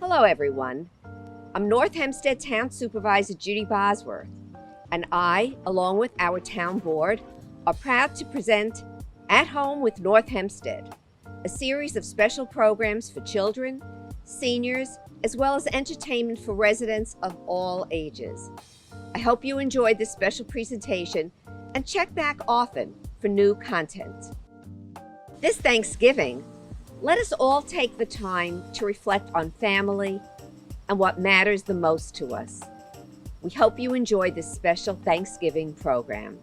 Hello, everyone. I'm North Hempstead Town Supervisor Judi Bosworth, and I, along with our town board, are proud to present At Home with North Hempstead, a series of special programs for children, seniors, as well as entertainment for residents of all ages. I hope you enjoyed this special presentation and check back often for new content. This Thanksgiving, let us all take the time to reflect on family and what matters the most to us. We hope you enjoy this special Thanksgiving program.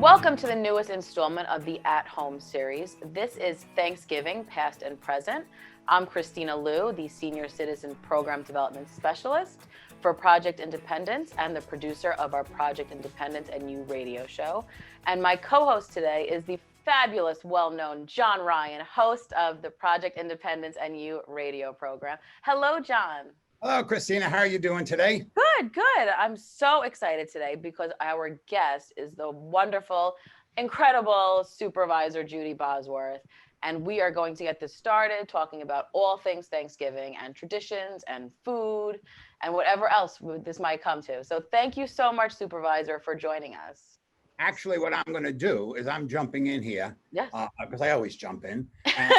Welcome to the newest installment of the At Home series. This is Thanksgiving, past and present. I'm Kristina Lew, the Senior Citizen Program Development Specialist for Project Independence and the producer of our Project Independence and You radio show. And my co-host today is the fabulous, well-known John Ryan, host of the Project Independence and You radio program. Hello, John. Hello, Kristina. How are you doing today? Good, good. I'm so excited today because our guest is the wonderful, incredible Supervisor Judi Bosworth. And we are going to get this started talking about all things Thanksgiving and traditions and food and whatever else this might come to. So thank you so much, Supervisor, for joining us. Actually, what I'm going to do is I'm jumping in here. Yes. Because I always jump in. And,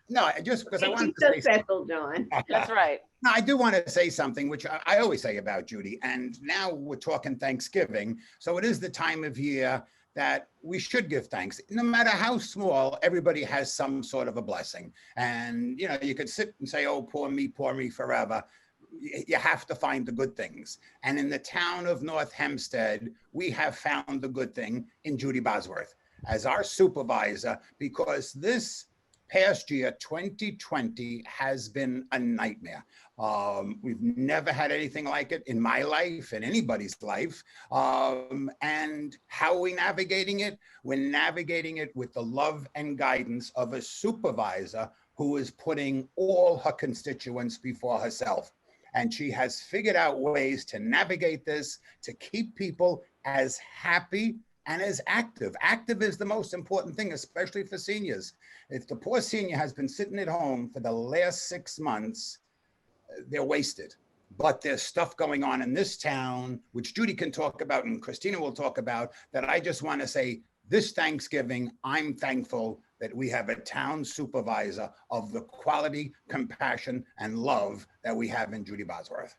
no, just because I wanted to say special, John. That's right. No, I do want to say something, which I always say about Judi. And now we're talking Thanksgiving. So it is the time of year that we should give thanks. No matter how small, everybody has some sort of a blessing. And, you know, you could sit and say, oh, poor me forever. You have to find the good things. And in the town of North Hempstead, we have found the good thing in Judi Bosworth as our supervisor, because this past year, 2020, has been a nightmare. We've never had anything like it in my life, in anybody's life. And how are we navigating it? We're navigating it with the love and guidance of a supervisor who is putting all her constituents before herself. And she has figured out ways to navigate this, to keep people as happy and as active. Active is the most important thing, especially for seniors. If the poor senior has been sitting at home for the last 6 months, they're wasted. But there's stuff going on in this town, which Judi can talk about and Kristina will talk about, that I just want to say this Thanksgiving, I'm thankful that we have a town supervisor of the quality, compassion, and love that we have in Judi Bosworth.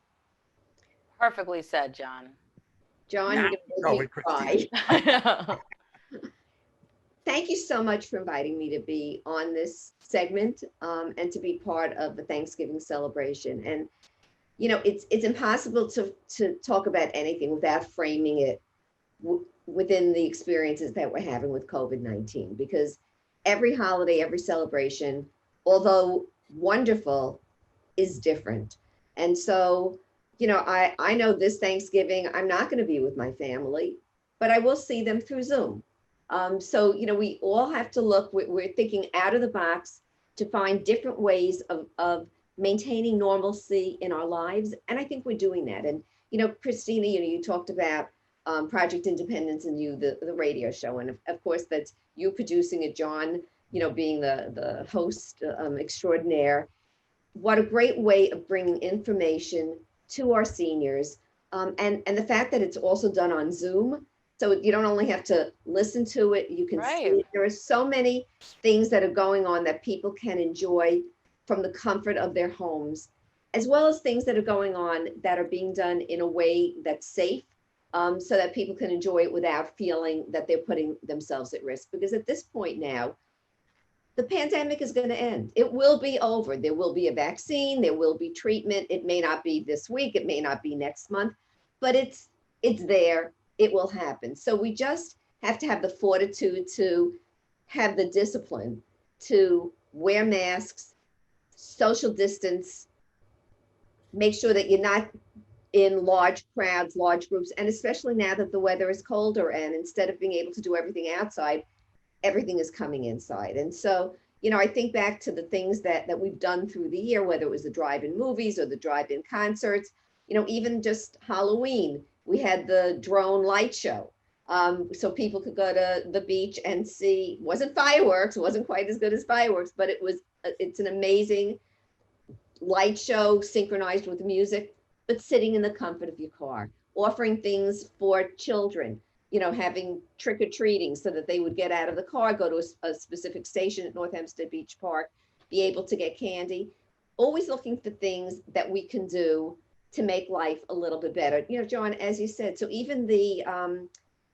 Perfectly said, John. John, you're going to cry. Thank you so much for inviting me to be on this segment and to be part of the Thanksgiving celebration. And, you know, it's impossible to talk about anything without framing it within the experiences that we're having with COVID-19, because every holiday, every celebration, although wonderful, is different. And so, you know, I know this Thanksgiving, I'm not going to be with my family, but I will see them through Zoom. So, you know, we all have to look, we're thinking out of the box to find different ways of maintaining normalcy in our lives. And I think we're doing that. And, you know, Kristina, you know, you talked about Project Independence and You, the radio show. And of course, that's you producing it, John, you know, being the host extraordinaire. What a great way of bringing information to our seniors, and the fact that it's also done on Zoom, so you don't only have to listen to it, you can see it. There are so many things that are going on that people can enjoy from the comfort of their homes, as well as things that are going on that are being done in a way that's safe, so that people can enjoy it without feeling that they're putting themselves at risk. Because at this point now, the pandemic is going to end. It will be over. There will be a vaccine. There will be treatment. It may not be this week. It may not be next month, but it's there. It will happen. So we just have to have the fortitude to have the discipline to wear masks, social distance, make sure that you're not in large crowds, large groups, and especially now that the weather is colder and instead of being able to do everything outside, everything is coming inside. And so, you know, I think back to the things that we've done through the year, whether it was the drive-in movies or the drive-in concerts, even just Halloween, we had the drone light show. So people could go to the beach and see, wasn't fireworks, wasn't quite as good as fireworks, but it's an amazing light show synchronized with music, but sitting in the comfort of your car, offering things for children, having trick-or-treating so that they would get out of the car, go to a specific station at North Hempstead Beach Park, be able to get candy, always looking for things that we can do to make life a little bit better. John, as you said, so even the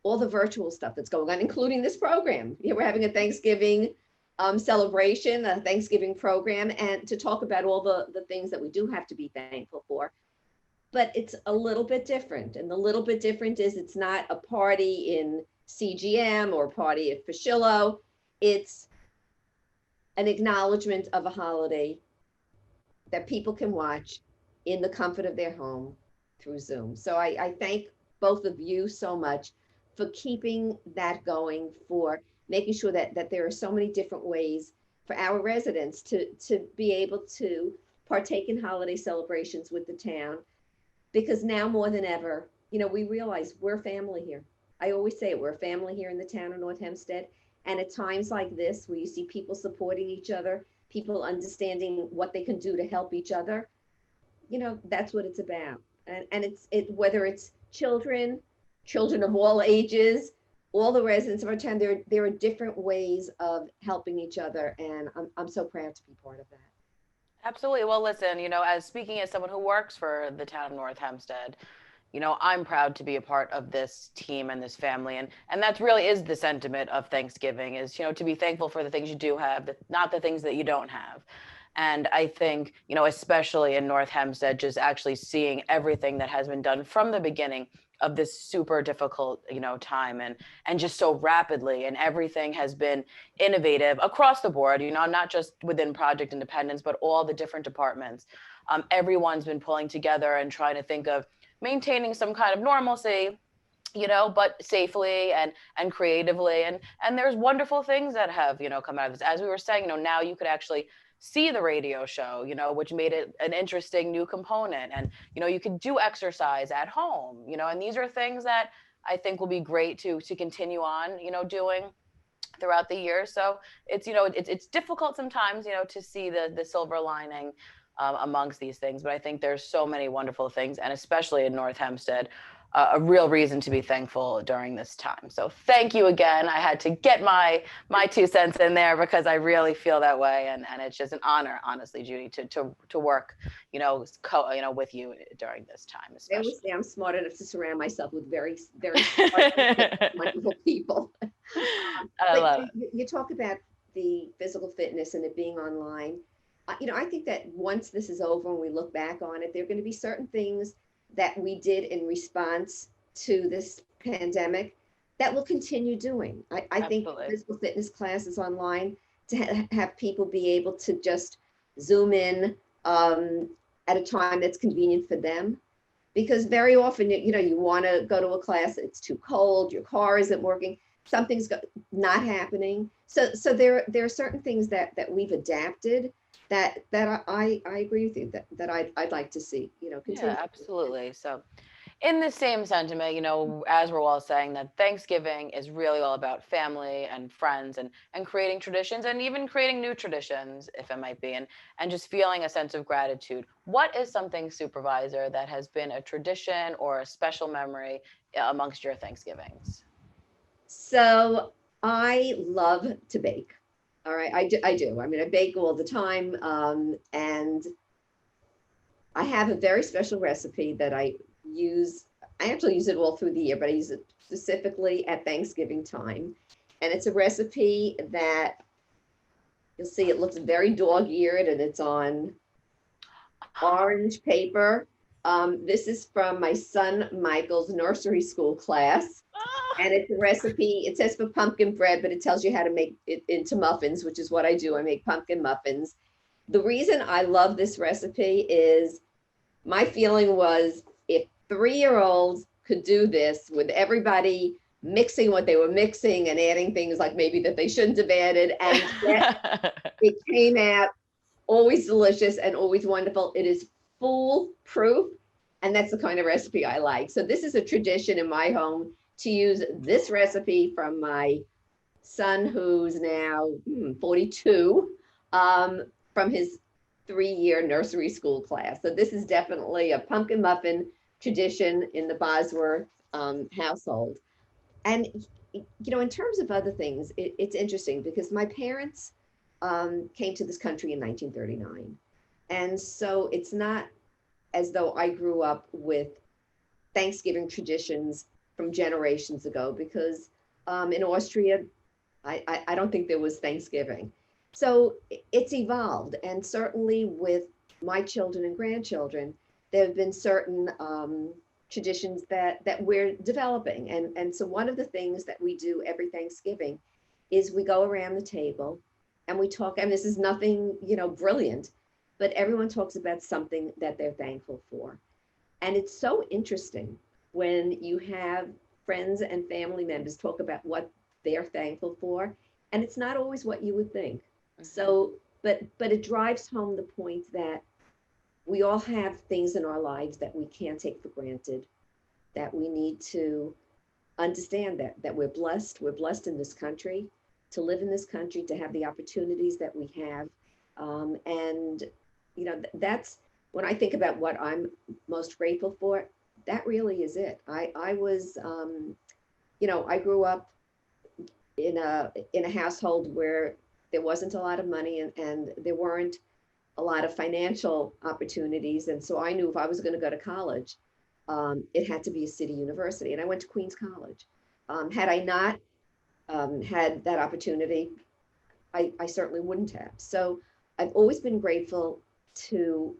all the virtual stuff that's going on, including this program. We're having a Thanksgiving celebration, a Thanksgiving program, and to talk about all the things that we do have to be thankful for. But it's a little bit different. And the little bit different is it's not a party in CGM or a party at Fashillo. It's an acknowledgement of a holiday that people can watch in the comfort of their home through Zoom. So I thank both of you so much for keeping that going, for making sure that there are so many different ways for our residents to be able to partake in holiday celebrations with the town. Because now more than ever, we realize we're family here. I always say it, we're a family here in the town of North Hempstead. And at times like this, where you see people supporting each other, people understanding what they can do to help each other, that's what it's about. And it's whether it's children of all ages, all the residents of our town, there are different ways of helping each other. And I'm so proud to be part of that. Absolutely. Well, listen, as speaking as someone who works for the town of North Hempstead, I'm proud to be a part of this team and this family. And that really is the sentiment of Thanksgiving is, to be thankful for the things you do have, not the things that you don't have. And I think, especially in North Hempstead, just actually seeing everything that has been done from the beginning of this super difficult, time and just so rapidly, and everything has been innovative across the board, not just within Project Independence, but all the different departments. Everyone's been pulling together and trying to think of maintaining some kind of normalcy, but safely and creatively. And there's wonderful things that have, come out of this. As we were saying, now you could actually see the radio show, which made it an interesting new component. And, you could do exercise at home, and these are things that I think will be great to continue on, doing throughout the year. So it's, it's difficult sometimes, to see the silver lining amongst these things, but I think there's so many wonderful things, and especially in North Hempstead, a real reason to be thankful during this time. So thank you again. I had to get my 2 cents in there because I really feel that way, and it's just an honor, honestly, Judi, to work, with you during this time. Especially. I always say I'm smart enough to surround myself with very, very smart, wonderful people. I love it. You talk about the physical fitness and it being online. I think that once this is over and we look back on it, there are going to be certain things that we did in response to this pandemic that we'll continue doing. I think physical fitness classes online, to have people be able to just Zoom in at a time that's convenient for them. Because very often, you want to go to a class, it's too cold, your car isn't working, something's not happening. So there are certain things that we've adapted that I agree with you that I'd like to see, continue. Yeah, absolutely. So in the same sentiment, as we're all saying, that Thanksgiving is really all about family and friends and creating traditions, and even creating new traditions, if it might be, and just feeling a sense of gratitude. What is something, Supervisor, that has been a tradition or a special memory amongst your Thanksgivings? So I love to bake. All right, I do. I mean, I bake all the time, and I have a very special recipe that I use. I actually use it all through the year, but I use it specifically at Thanksgiving time. And it's a recipe that you'll see it looks very dog-eared, and it's on orange paper. This is from my son Michael's nursery school class. And it's a recipe, it says for pumpkin bread, but it tells you how to make it into muffins, which is what I do. I make pumpkin muffins. The reason I love this recipe is my feeling was if 3-year-olds could do this with everybody mixing what they were mixing and adding things like maybe that they shouldn't have added, and yet it came out always delicious and always wonderful. It is foolproof. And that's the kind of recipe I like. So this is a tradition in my home to use this recipe from my son, who's now 42, from his 3-year nursery school class. So this is definitely a pumpkin muffin tradition in the Bosworth household. And, in terms of other things, it's interesting because my parents came to this country in 1939. And so it's not as though I grew up with Thanksgiving traditions from generations ago, because in Austria, I don't think there was Thanksgiving. So it's evolved. And certainly with my children and grandchildren, there have been certain traditions that we're developing. And so one of the things that we do every Thanksgiving is we go around the table and we talk, and this is nothing, brilliant, but everyone talks about something that they're thankful for. And it's so interesting when you have friends and family members talk about what they're thankful for, and it's not always what you would think. So, but it drives home the point that we all have things in our lives that we can't take for granted, that we need to understand that we're blessed. We're blessed in this country, to live in this country, to have the opportunities that we have. And, that's when I think about what I'm most grateful for, that really is it. I was, I grew up in a household where there wasn't a lot of money and there weren't a lot of financial opportunities. And so I knew if I was going to go to college, it had to be a city university. And I went to Queens College. Had I not had that opportunity, I certainly wouldn't have. So I've always been grateful to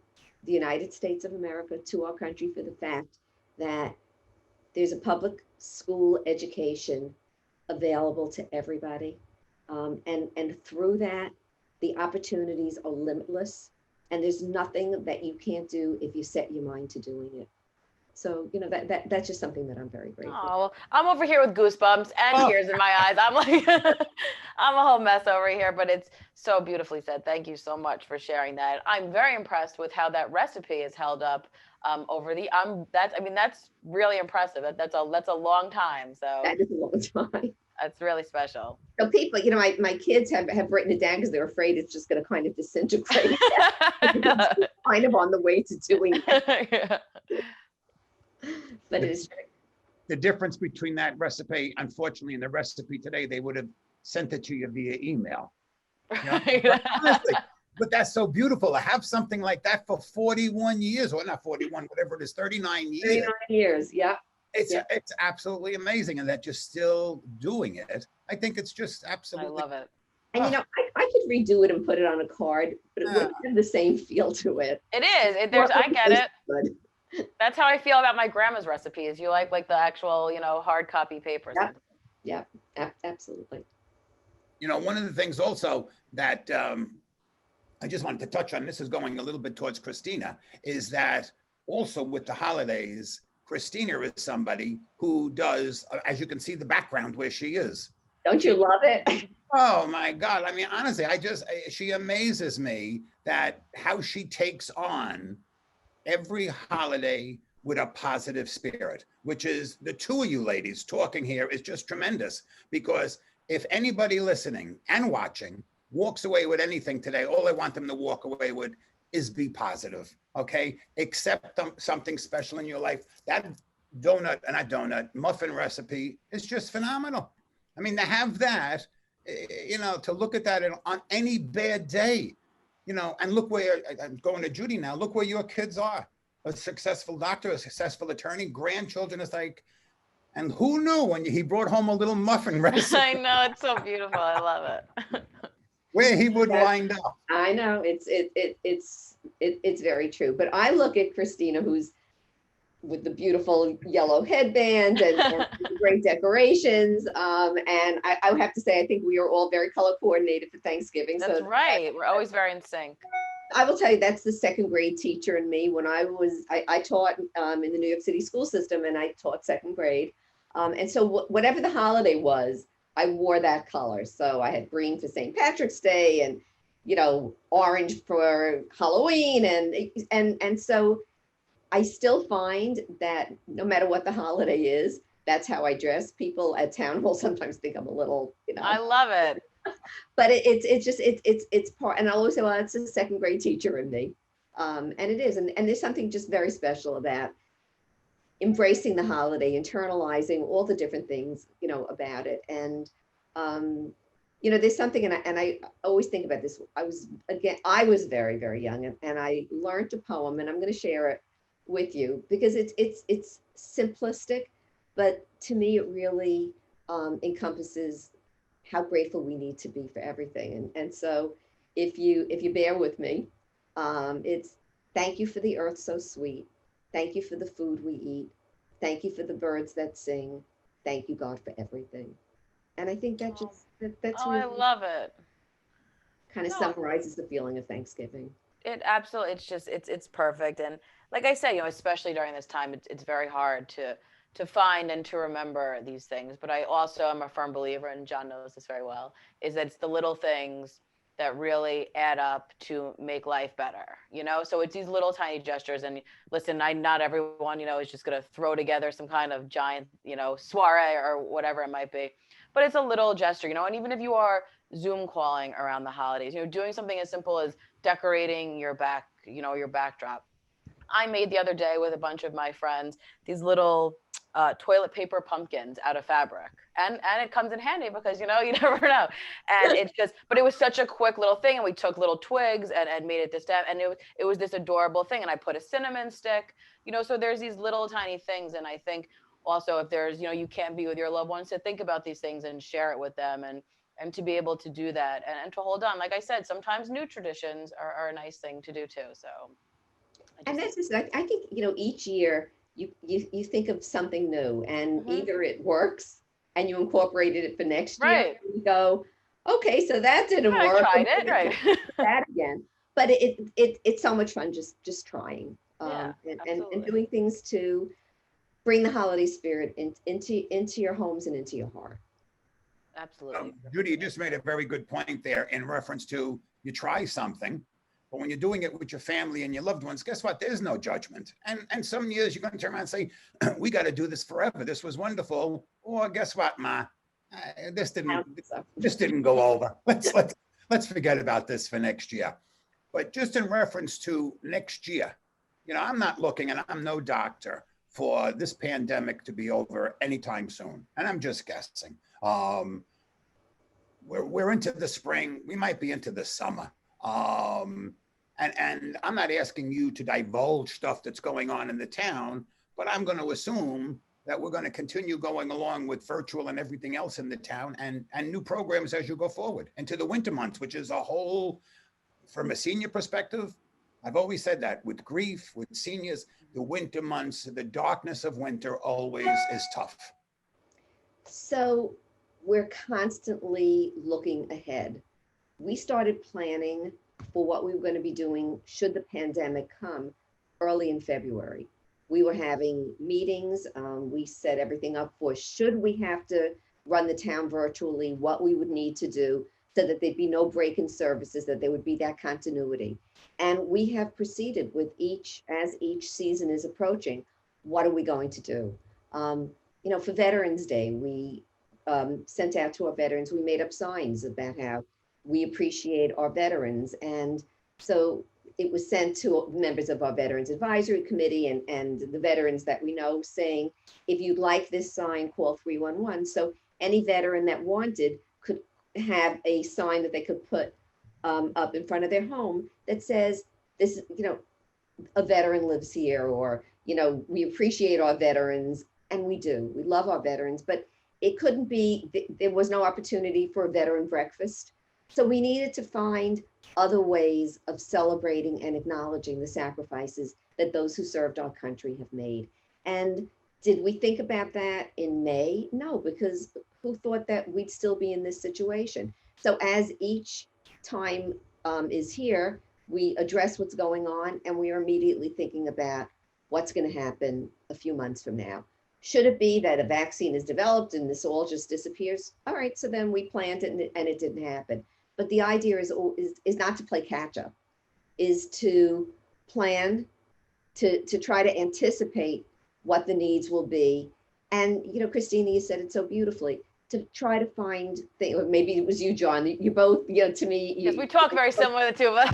the United States of America, to our country, for the fact that there's a public school education available to everybody. And through that, the opportunities are limitless, and there's nothing that you can't do if you set your mind to doing it. So, that's just something that I'm very grateful for. Oh, well, I'm over here with goosebumps and tears in my eyes. I'm like, I'm a whole mess over here, but it's so beautifully said. Thank you so much for sharing that. I'm very impressed with how that recipe is held up that's really impressive. That's a long time. So that is a long time. That's really special. So people, my kids have written it down because they're afraid it's just going to kind of disintegrate. Kind of on the way to doing it. Yeah. But it is true. The difference between that recipe, unfortunately, and the recipe today, they would have sent it to you via email. But honestly, but that's so beautiful to have something like that for 41 years, or not 41, whatever it is, 39 years. 39 years, yeah. It's absolutely amazing, and that you're still doing it. I think it's just absolutely. I love it. And I could redo it and put it on a card, but it wouldn't have the same feel to it. It is. I get it. Good. That's how I feel about my grandma's recipes. You like the actual, hard copy paper. Yeah, absolutely. One of the things also that I just wanted to touch on, this is going a little bit towards Kristina, is that also with the holidays, Kristina is somebody who does, as you can see, the background where she is. Don't you love it? Oh my God. I mean, honestly, she amazes me that how she takes on every holiday with a positive spirit, which is the two of you ladies talking here is just tremendous. Because if anybody listening and watching walks away with anything today, all I want them to walk away with is be positive, okay? Accept something special in your life. That muffin recipe is just phenomenal. I mean, to have that, to look at that on any bad day, and look where, I'm going to Judi now, look where your kids are. A successful doctor, a successful attorney, grandchildren. Is like, and who knew when he brought home a little muffin recipe? I know, it's so beautiful. I love it. Where he would wind up. I know, it's very true. But I look at Kristina, who's with the beautiful yellow headband and great decorations. And I would have to say, I think we are all very color coordinated for Thanksgiving. That's right. We're always very in sync. I will tell you, that's the second grade teacher in me. When I taught in the New York City school system, and I taught second grade. And so whatever the holiday was, I wore that color. So I had green for St. Patrick's Day and, orange for Halloween. And so I still find that no matter what the holiday is, that's how I dress. People at town hall sometimes think I'm a little, I love it. but it's part, and I always say, well, it's a second grade teacher in me. And it is, and there's something just very special about embracing the holiday, internalizing all the different things, about it. And, there's something, and I always think about this. I was very, very young, and I learned a poem, and I'm going to share it with you because it's simplistic, but to me, it really encompasses how grateful we need to be for everything. And so if you bear with me, it's thank you for the earth so sweet. Thank you for the food we eat. Thank you for the birds that sing. Thank you, God, for everything. And I think that's I love it. Kind of summarizes the feeling of Thanksgiving. It absolutely, it's perfect. And like I said, especially during this time, it's very hard to find and to remember these things. But I also am a firm believer, and John knows this very well, is that it's the little things that really add up to make life better, So it's these little tiny gestures. And listen, not everyone, is just going to throw together some kind of giant, soiree or whatever it might be. But it's a little gesture, and even if you are Zoom calling around the holidays, doing something as simple as decorating your backdrop. I made the other day with a bunch of my friends these little toilet paper pumpkins out of fabric, and it comes in handy because you never know. And but it was such a quick little thing, and we took little twigs and made it this stem, and it was this adorable thing. And I put a cinnamon stick, so there's these little tiny things. And I think also if there's you can't be with your loved ones, to think about these things and share it with them, and to be able to do that and to hold on. Like I said, sometimes new traditions are a nice thing to do too. So. And that's just, I think, each year you think of something new, and either it works and you incorporated it for next year. Right. You go, okay, so that didn't work. I tried it, right. That again. But it's so much fun just trying and doing things to bring the holiday spirit into your homes and into your heart. Absolutely. Judi, you just made a very good point there in reference to you try something. But when you're doing it with your family and your loved ones, guess what? There's no judgment. And some years you're going to turn around and say, we got to do this forever. This was wonderful. Or guess what, Ma? This didn't go over. Let's forget about this for next year. But just in reference to next year, I'm not looking, and I'm no doctor, for this pandemic to be over anytime soon. And I'm just guessing. We're into the spring. We might be into the summer. And I'm not asking you to divulge stuff that's going on in the town, but I'm going to assume that we're going to continue going along with virtual and everything else in the town, and new programs as you go forward into the winter months, which is a whole, from a senior perspective, I've always said that with grief, with seniors, the winter months, the darkness of winter always is tough. So we're constantly looking ahead. We started planning for what we were going to be doing should the pandemic come early in February. We were having meetings. We set everything up for should we have to run the town virtually, what we would need to do so that there'd be no break in services, that there would be that continuity. And we have proceeded with as each season is approaching, what are we going to do? For Veterans Day, we sent out to our veterans, we made up signs about how we appreciate our veterans. And so it was sent to members of our Veterans Advisory Committee and the veterans that we know, saying, if you'd like this sign, call 311. So any veteran that wanted could have a sign that they could put up in front of their home that says, this, a veteran lives here, or, we appreciate our veterans. And we do, we love our veterans, but it couldn't be, there was no opportunity for a veteran breakfast. So we needed to find other ways of celebrating and acknowledging the sacrifices that those who served our country have made. And did we think about that in May? No, because who thought that we'd still be in this situation? So as each time is here, we address what's going on, and we are immediately thinking about what's going to happen a few months from now. Should it be that a vaccine is developed and this all just disappears? All right, so then we planned it and it didn't happen. But the idea is not to play catch up, is to plan to try to anticipate what the needs will be. And, Kristina, you said it so beautifully, to try to find things, or maybe it was you, John, you both, to me. Yes, we talk very similar, the two of us.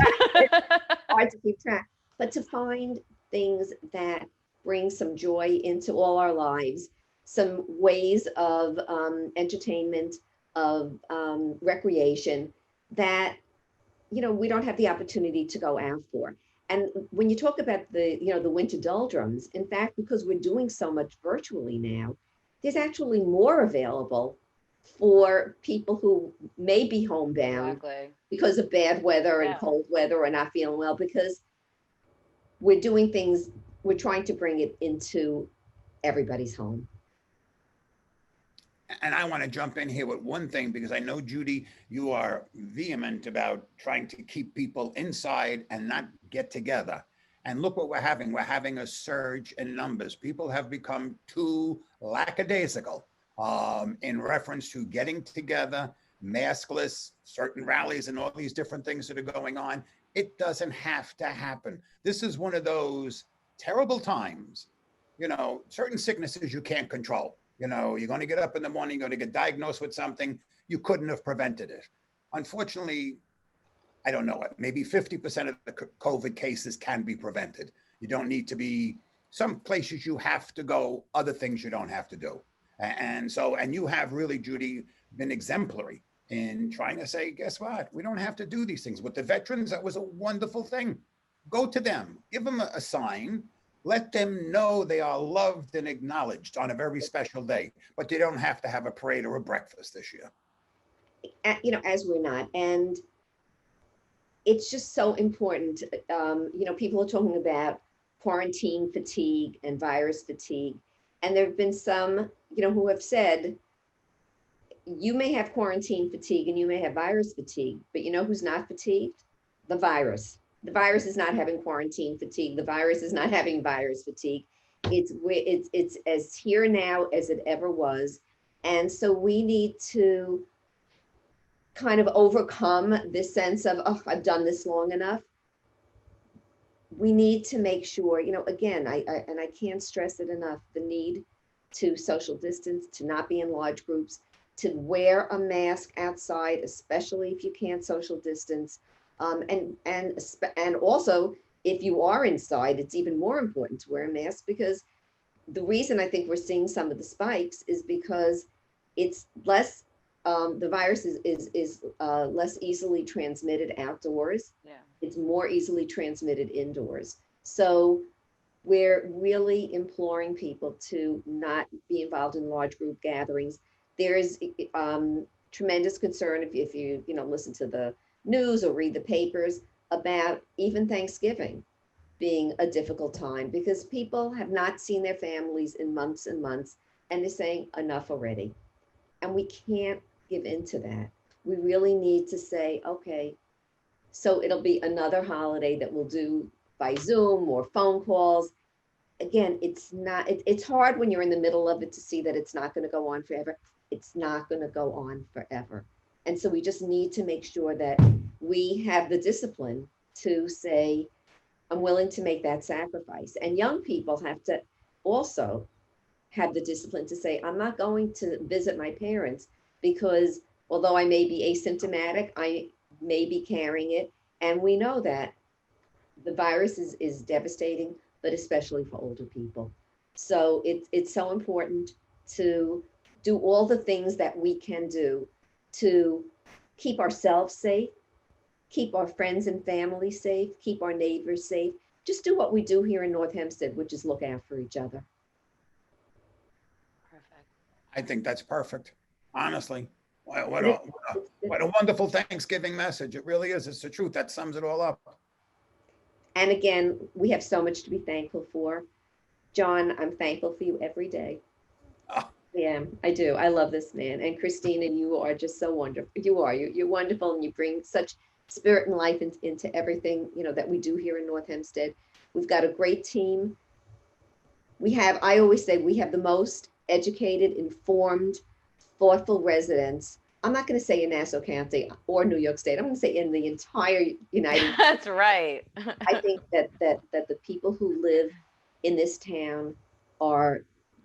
Hard to keep track, but to find things that bring some joy into all our lives, some ways of entertainment, of recreation that, we don't have the opportunity to go out for. And when you talk about the winter doldrums, in fact, because we're doing so much virtually now, there's actually more available for people who may be homebound because of bad weather and cold weather or not feeling well, because we're doing things, we're trying to bring it into everybody's home. And I want to jump in here with one thing, because I know, Judi, you are vehement about trying to keep people inside and not get together. And look what we're having. We're having a surge in numbers. People have become too lackadaisical in reference to getting together, maskless, certain rallies and all these different things that are going on. It doesn't have to happen. This is one of those terrible times. Certain sicknesses you can't control. You're going to get up in the morning, you're going to get diagnosed with something, you couldn't have prevented it. Unfortunately, I don't know it. Maybe 50% of the COVID cases can be prevented. You don't need to be, some places you have to go, other things you don't have to do. And you have really, Judi, been exemplary in trying to say, guess what? We don't have to do these things. With the veterans, that was a wonderful thing. Go to them, give them a sign, let them know they are loved and acknowledged on a very special day, but they don't have to have a parade or a breakfast this year. As we're not. And it's just so important. People are talking about quarantine fatigue and virus fatigue. And there have been some, who have said, you may have quarantine fatigue and you may have virus fatigue, but who's not fatigued? The virus. The virus is not having quarantine fatigue. The virus is not having virus fatigue. It's as here now as it ever was. And so we need to kind of overcome this sense of, oh, I've done this long enough. We need to make sure, again, I can't stress it enough, the need to social distance, to not be in large groups, to wear a mask outside, especially if you can't social distance. And also, if you are inside, it's even more important to wear a mask, because the reason I think we're seeing some of the spikes is because it's less, the virus is less easily transmitted outdoors. Yeah. It's more easily transmitted indoors. So we're really imploring people to not be involved in large group gatherings. There is tremendous concern if you listen to the news or read the papers about even Thanksgiving being a difficult time, because people have not seen their families in months and months, and they're saying enough already. And we can't give in to that. We really need to say, okay, so it'll be another holiday that we'll do by Zoom or phone calls. Again, it's hard when you're in the middle of it to see that it's not going to go on forever. It's not going to go on forever. And so we just need to make sure that we have the discipline to say, I'm willing to make that sacrifice. And young people have to also have the discipline to say, I'm not going to visit my parents, because although I may be asymptomatic, I may be carrying it. And we know that the virus is devastating, but especially for older people. So it's so important to do all the things that we can do to keep ourselves safe, keep our friends and family safe, keep our neighbors safe. Just do what we do here in North Hempstead, which is look out for each other. Perfect. I think that's perfect. Honestly, what a wonderful Thanksgiving message. It really is. It's the truth. That sums it all up. And again, we have so much to be thankful for. John, I'm thankful for you every day. Oh. Yeah, I do. I love this man. And Kristina, you are just so wonderful. You're wonderful, and you bring such spirit and life into everything, that we do here in North Hempstead. We've got a great team. I always say we have the most educated, informed, thoughtful residents I'm not going to say in Nassau County or New York State. I'm going to say in the entire United. That's right. I think that the people who live in this town are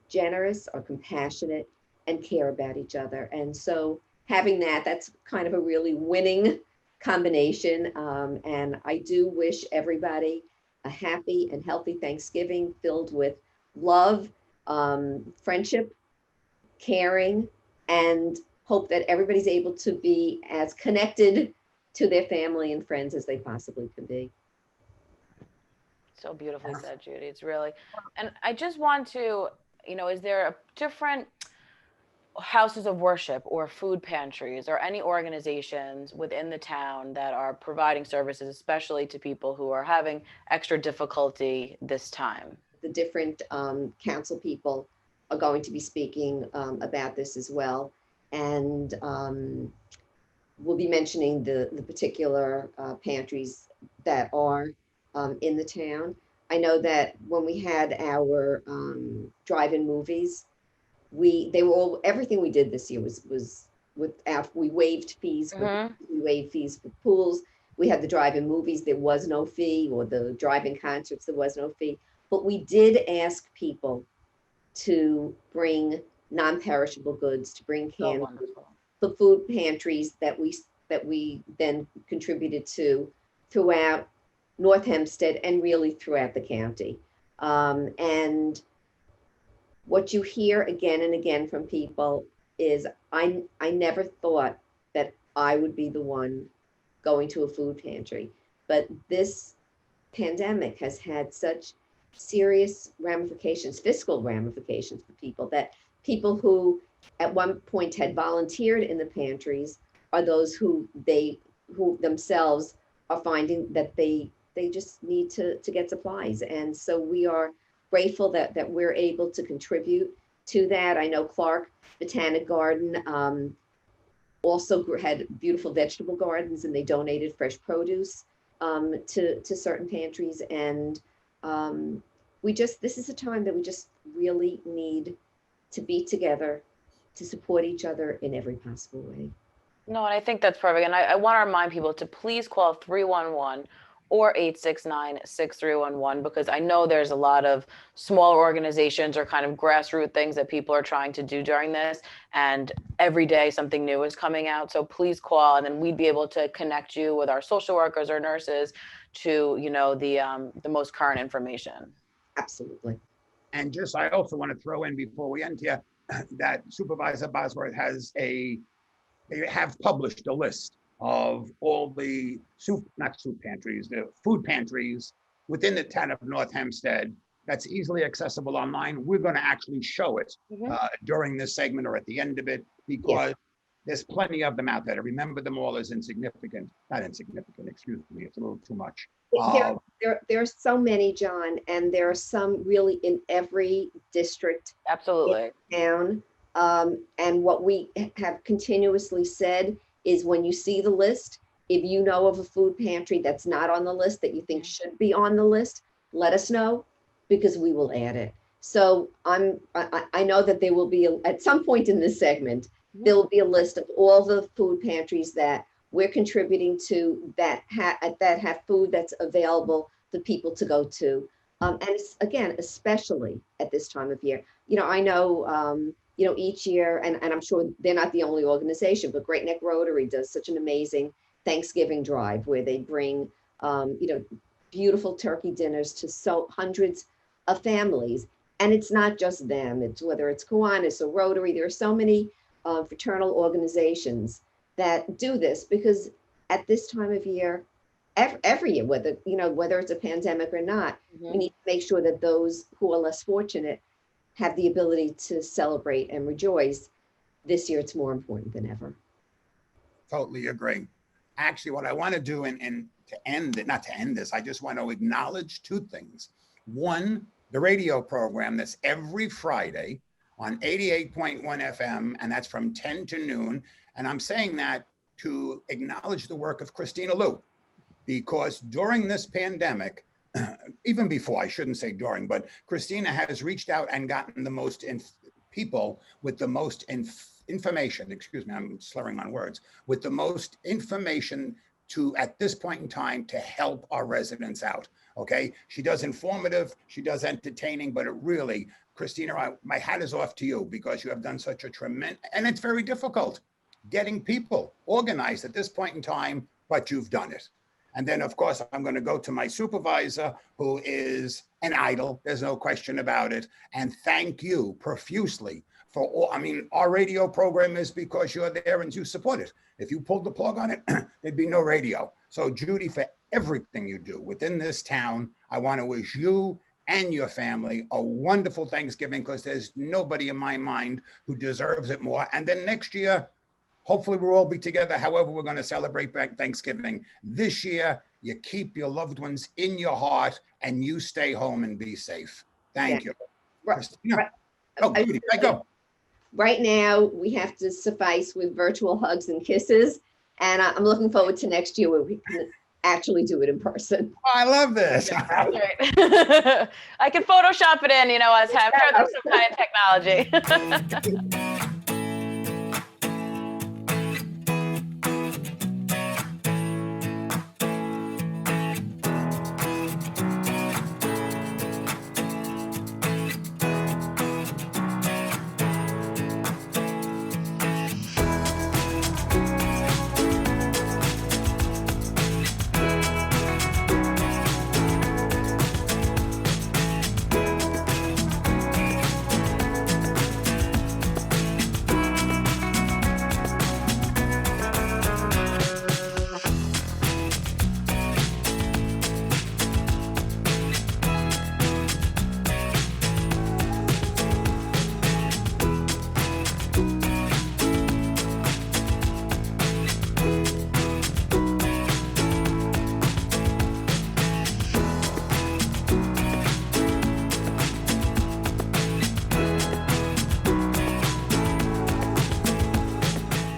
generous, are compassionate, and care about each other. And so having that's kind of a really winning combination. And I do wish everybody a happy and healthy Thanksgiving filled with love, friendship, caring, and hope that everybody's able to be as connected to their family and friends as they possibly can be. So beautifully said, Judi. It's really, and I just want to, is there a different houses of worship or food pantries or any organizations within the town that are providing services, especially to people who are having extra difficulty this time? The different council people are going to be speaking about this as well. And we'll be mentioning the particular pantries that are in the town. I know that when we had our drive-in movies, everything we did this year was without, we waived fees for we waived fees for pools. We had the drive-in movies, there was no fee, or the drive-in concerts, there was no fee. But we did ask people to bring non-perishable goods, to bring canned the food pantries that we then contributed to throughout North Hempstead and really throughout the county. And what you hear again and again from people is, I never thought that I would be the one going to a food pantry, but this pandemic has had such serious ramifications, fiscal ramifications for people, that people who at one point had volunteered in the pantries are those who themselves are finding that they just need to get supplies. And so we are grateful that we're able to contribute to that. I know Clark Botanic Garden also had beautiful vegetable gardens, and they donated fresh produce to certain pantries. And this is a time that we just really need to be together, to support each other in every possible way. No, and I think that's perfect. And I want to remind people to please call 311 or 869-6311, because I know there's a lot of smaller organizations or kind of grassroots things that people are trying to do during this, and every day something new is coming out. So please call, and then we'd be able to connect you with our social workers or nurses to, the most current information. Absolutely. And I also want to throw in before we end here that Supervisor Bosworth they have published a list of all the the food pantries within the town of North Hempstead that's easily accessible online. We're going to actually show it during this segment or at the end of it, because there's plenty of them out there. To remember them all is not insignificant, excuse me, it's a little too much. There are so many, John, and there are some really in every district. Absolutely. In town. And what we have continuously said is, when you see the list, if you know of a food pantry that's not on the list that you think should be on the list, let us know, because we will add it. So I know that there will be, at some point in this segment, there will be a list of all the food pantries that we're contributing to that have food that's available for people to go to. And it's, again, especially at this time of year. I know, each year, and I'm sure they're not the only organization, but Great Neck Rotary does such an amazing Thanksgiving drive where they bring, beautiful turkey dinners to hundreds of families. And it's not just them, it's whether it's Kiwanis or Rotary, there are so many fraternal organizations that do this, because at this time of year, every year, whether it's a pandemic or not, we need to make sure that those who are less fortunate have the ability to celebrate and rejoice. This year, it's more important than ever. Totally agree. Actually, what I want to do, and not to end this, I just want to acknowledge two things. One, the radio program that's every Friday on 88.1 FM, and that's from 10 to noon. And I'm saying that to acknowledge the work of Kristina Lew, because during this pandemic, even before, I shouldn't say during, but Kristina has reached out and gotten the most people with the most information, excuse me, I'm slurring on words, with the most information to, at this point in time, to help our residents out, okay? She does informative, she does entertaining, but it really, Kristina, my hat is off to you because you have done such a tremendous, and it's very difficult getting people organized at this point in time, but you've done it. And then, of course, I'm going to go to my supervisor, who is an idol. There's no question about it. And thank you profusely for all. I mean, our radio program is because you're there and you support it. If you pulled the plug on it, there'd be no radio. So, Judi, for everything you do within this town, I want to wish you and your family a wonderful Thanksgiving, because there's nobody in my mind who deserves it more. And then next year, hopefully we'll all be together, however we're going to celebrate Thanksgiving. This year, you keep your loved ones in your heart and you stay home and be safe. Thank you. Kristina. Oh, Judi, I go. Right now, we have to suffice with virtual hugs and kisses. And I'm looking forward to next year where we can actually do it in person. Oh, I love this. That's right. I can Photoshop it in, as I'm sure there's some kind of technology.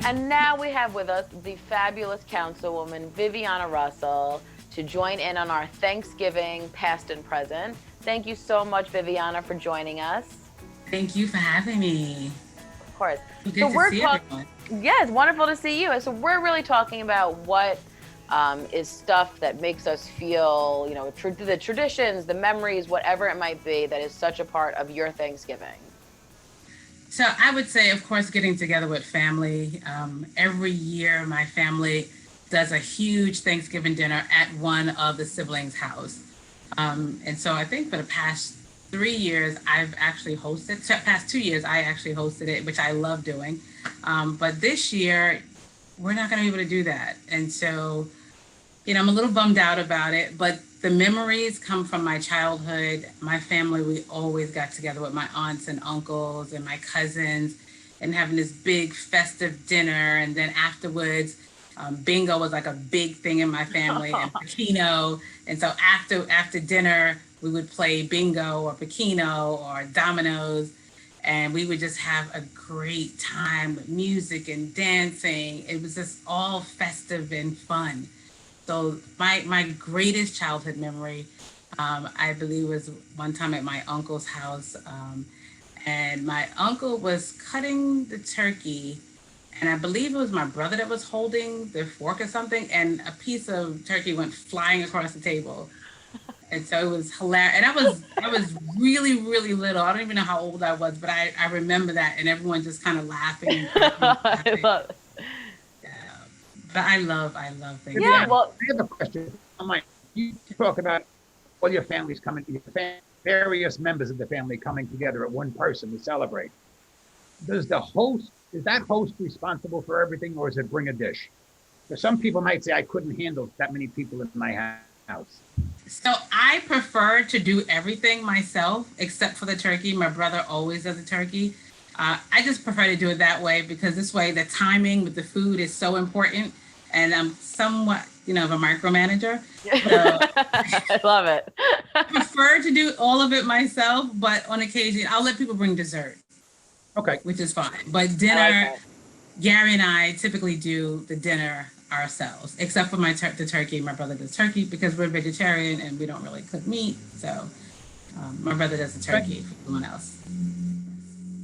And now we have with us the fabulous Councilwoman Viviana Russell to join in on our Thanksgiving past and present. Thank you so much, Viviana, for joining us. Thank you for having me. Of course. Good to see everyone. Yeah, it's wonderful to see you. And so we're really talking about what is stuff that makes us feel, the traditions, the memories, whatever it might be, that is such a part of your Thanksgiving. So I would say, of course, getting together with family. Every year, my family does a huge Thanksgiving dinner at one of the siblings' house. And so I think for the past 3 years, I've actually hosted, past 2 years, I actually hosted it, which I love doing. But this year, we're not going to be able to do that. And so, I'm a little bummed out about it, but the memories come from my childhood. My family, we always got together with my aunts and uncles and my cousins and having this big festive dinner. And then afterwards, bingo was like a big thing in my family, and Pacino. And so after dinner, we would play bingo or Pacino or dominoes. And we would just have a great time with music and dancing. It was just all festive and fun. So my greatest childhood memory, I believe, was one time at my uncle's house. And my uncle was cutting the turkey. And I believe it was my brother that was holding the fork or something. And a piece of turkey went flying across the table. And so it was hilarious. And I was really, really little. I don't even know how old I was, but I remember that, and everyone just kind of laughing. I love it. But I love things. Yeah, well, I have a question. You talk about all your families coming, various members of the family coming together at one person to celebrate. Is that host responsible for everything, or is it bring a dish? Because some people might say, I couldn't handle that many people in my house. So I prefer to do everything myself, except for the turkey. My brother always does the turkey. I just prefer to do it that way, because this way the timing with the food is so important, and I'm somewhat, of a micromanager. So I love it. I prefer to do all of it myself, but on occasion I'll let people bring dessert. Okay. Which is fine. But dinner, Gary and I typically do the dinner ourselves, except for the turkey. My brother does turkey because we're vegetarian and we don't really cook meat. So my brother does the turkey for everyone else.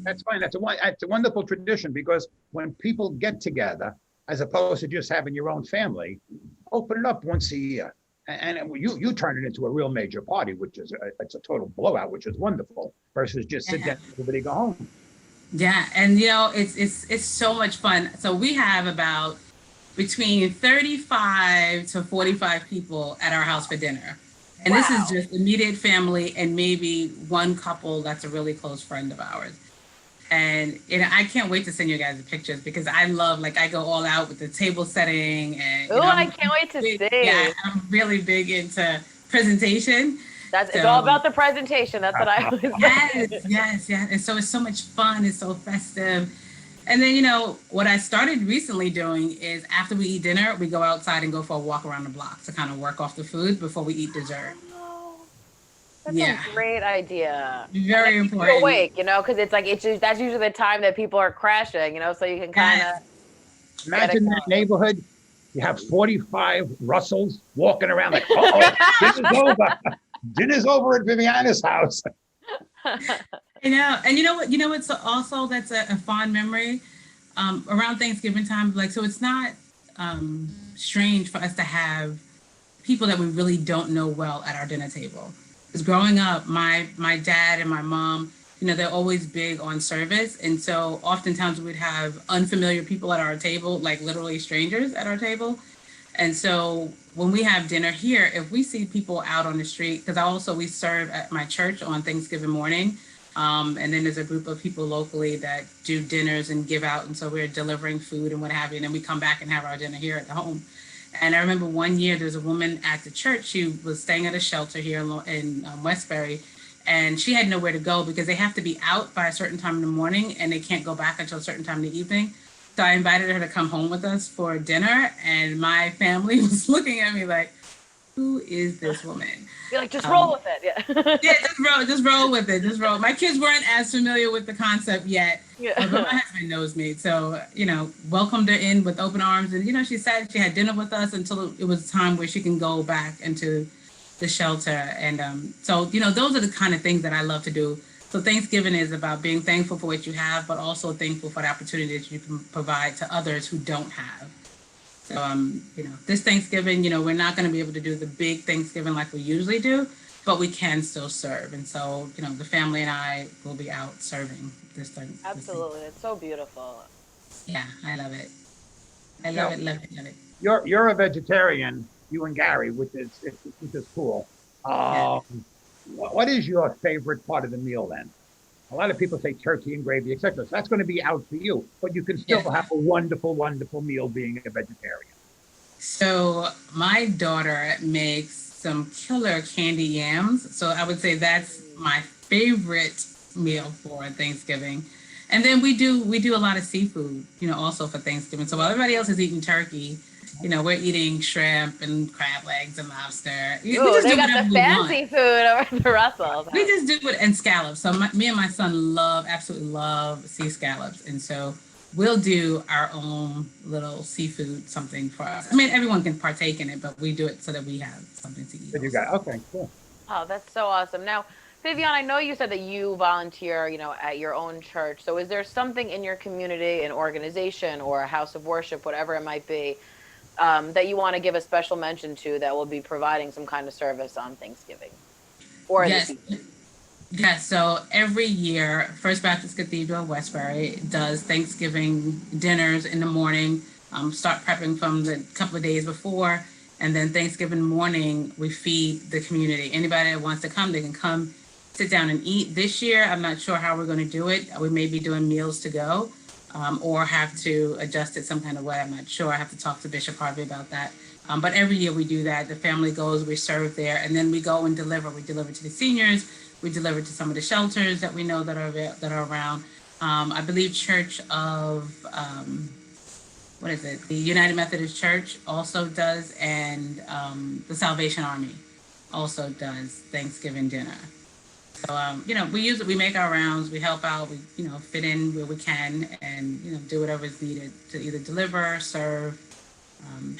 That's fine. It's a wonderful tradition, because when people get together, as opposed to just having your own family, open it up once a year. And you turn it into a real major party, which is it's a total blowout, which is wonderful, versus just sit down and everybody go home. Yeah, and it's so much fun. So we have about between 35 to 45 people at our house for dinner. And This is just immediate family and maybe one couple that's a really close friend of ours. And I can't wait to send you guys the pictures, because I love, like, I go all out with the table setting, and I can't wait to see. Yeah, I'm really big into presentation. It's all about the presentation. That's what I was Yes. And so it's so much fun. It's so festive. And then, what I started recently doing is after we eat dinner, we go outside and go for a walk around the block to kind of work off the food before we eat dessert. That's a great idea. Very important. Awake, because it's like that's usually the time that people are crashing, so you can kind of imagine that neighborhood. You have 45 Russells walking around like, dinner's over. Dinner's over at Viviana's house. And you know what's also that's a fond memory around Thanksgiving time. Like, so it's not strange for us to have people that we really don't know well at our dinner table. Because growing up, my dad and my mom, they're always big on service. And so oftentimes we'd have unfamiliar people at our table, like literally strangers at our table. And so when we have dinner here, if we see people out on the street, because we serve at my church on Thanksgiving morning. And then there's a group of people locally that do dinners and give out. And so we're delivering food and what have you. And then we come back and have our dinner here at the home. And I remember one year there's a woman at the church. She was staying at a shelter here in Westbury. And she had nowhere to go because they have to be out by a certain time in the morning and they can't go back until a certain time in the evening. So I invited her to come home with us for dinner. And my family was looking at me like, who is this woman? You're like, just roll with it. Yeah, just roll with it. Just roll. My kids weren't as familiar with the concept yet, but my husband knows me. So, welcomed her in with open arms. And, she said she had dinner with us until it was time where she can go back into the shelter. And so, those are the kind of things that I love to do. So Thanksgiving is about being thankful for what you have, but also thankful for the opportunity that you can provide to others who don't have. So, this Thanksgiving, we're not going to be able to do the big Thanksgiving like we usually do, but we can still serve. And so, the family and I will be out serving this Thanksgiving. Absolutely. It's so beautiful. Yeah, I love it. I love it. You're a vegetarian, you and Gary, which is cool. What is your favorite part of the meal then? A lot of people say turkey and gravy, etc. So that's going to be out for you, but you can still have a wonderful, wonderful meal being a vegetarian. So my daughter makes some killer candy yams. So I would say that's my favorite meal for Thanksgiving. And then we do a lot of seafood, also for Thanksgiving. So while everybody else is eating turkey, we're eating shrimp and crab legs and lobster. They got the fancy food over at the Russells. We just do it, and scallops. So me and my son absolutely love sea scallops. And so we'll do our own little seafood something for us. I mean, everyone can partake in it, but we do it so that we have something to eat. But you got, okay, cool. Oh, that's so awesome. Now, Viviana, I know you said that you volunteer, at your own church. So is there something in your community, an organization or a house of worship, whatever it might be, that you want to give a special mention to that will be providing some kind of service on Thanksgiving? Or Yes, so every year, First Baptist Cathedral of Westbury does Thanksgiving dinners in the morning, start prepping from the couple of days before, and then Thanksgiving morning, we feed the community. Anybody that wants to come, they can come, sit down and eat. This year, I'm not sure how we're going to do it. We may be doing meals to go. Or have to adjust it some kind of way. I'm not sure. I have to talk to Bishop Harvey about that. But every year we do that. The family goes, we serve there, and then we go and deliver. We deliver to the seniors. We deliver to some of the shelters that we know that are around. I believe Church of, the United Methodist Church also does, and the Salvation Army also does Thanksgiving dinner. So, we make our rounds, we help out, we, fit in where we can and, do whatever is needed to either deliver, serve,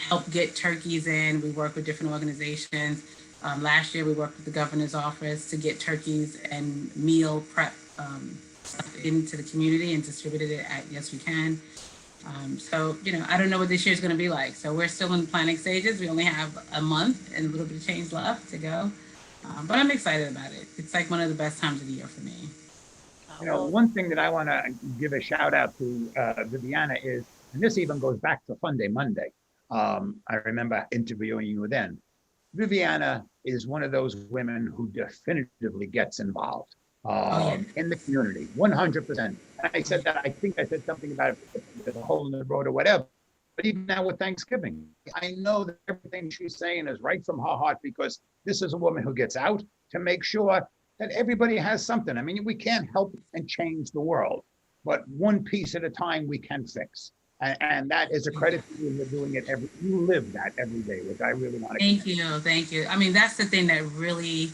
help get turkeys in. We work with different organizations. Last year, we worked with the governor's office to get turkeys and meal prep stuff into the community and distributed it at Yes We Can. So, I don't know what this year is going to be like. So we're still in planning stages. We only have a month and a little bit of change left to go. But I'm excited about it. It's like one of the best times of the year for me. One thing that I want to give a shout out to Viviana is, and this even goes back to Fun Day Monday. I remember interviewing you then. Viviana is one of those women who definitively gets involved in the community, 100%. And I said that, I think I said something about the hole in the road or whatever. But even now with Thanksgiving, I know that everything she's saying is right from her heart, because this is a woman who gets out to make sure that everybody has something. I mean, we can't help and change the world, but one piece at a time we can fix. And that is a credit to you. You're doing it you live that every day, which I really want to. Thank you. I mean, that's the thing that really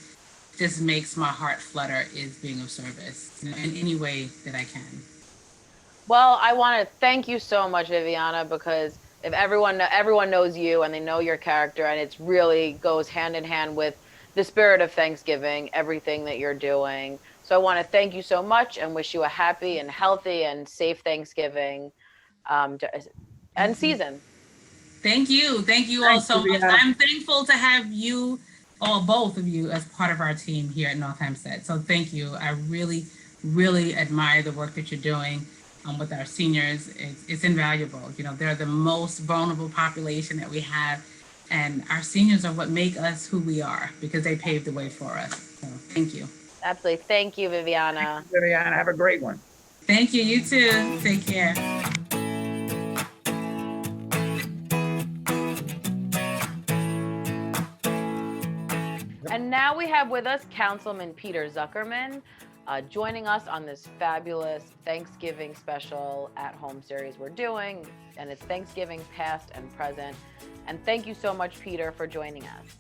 just makes my heart flutter, is being of service, in any way that I can. Well, I want to thank you so much, Viviana, because if everyone knows you and they know your character, and it's really goes hand in hand with the spirit of Thanksgiving, everything that you're doing. So I want to thank you so much and wish you a happy and healthy and safe Thanksgiving and season. Thank you all so much. I'm thankful to have you, both of you, as part of our team here at North Hempstead. So thank you. I really, really admire the work that you're doing with our seniors. It's invaluable. They're the most vulnerable population that we have, and our seniors are what make us who we are, because they paved the way for us. So thank you. Absolutely. Thank you, Viviana. Viviana, have a great one. Thank you. You too. Take care. And now we have with us Councilman Peter Zuckerman joining us on this fabulous Thanksgiving special at-home series we're doing. And it's Thanksgiving past and present. And thank you so much, Peter, for joining us.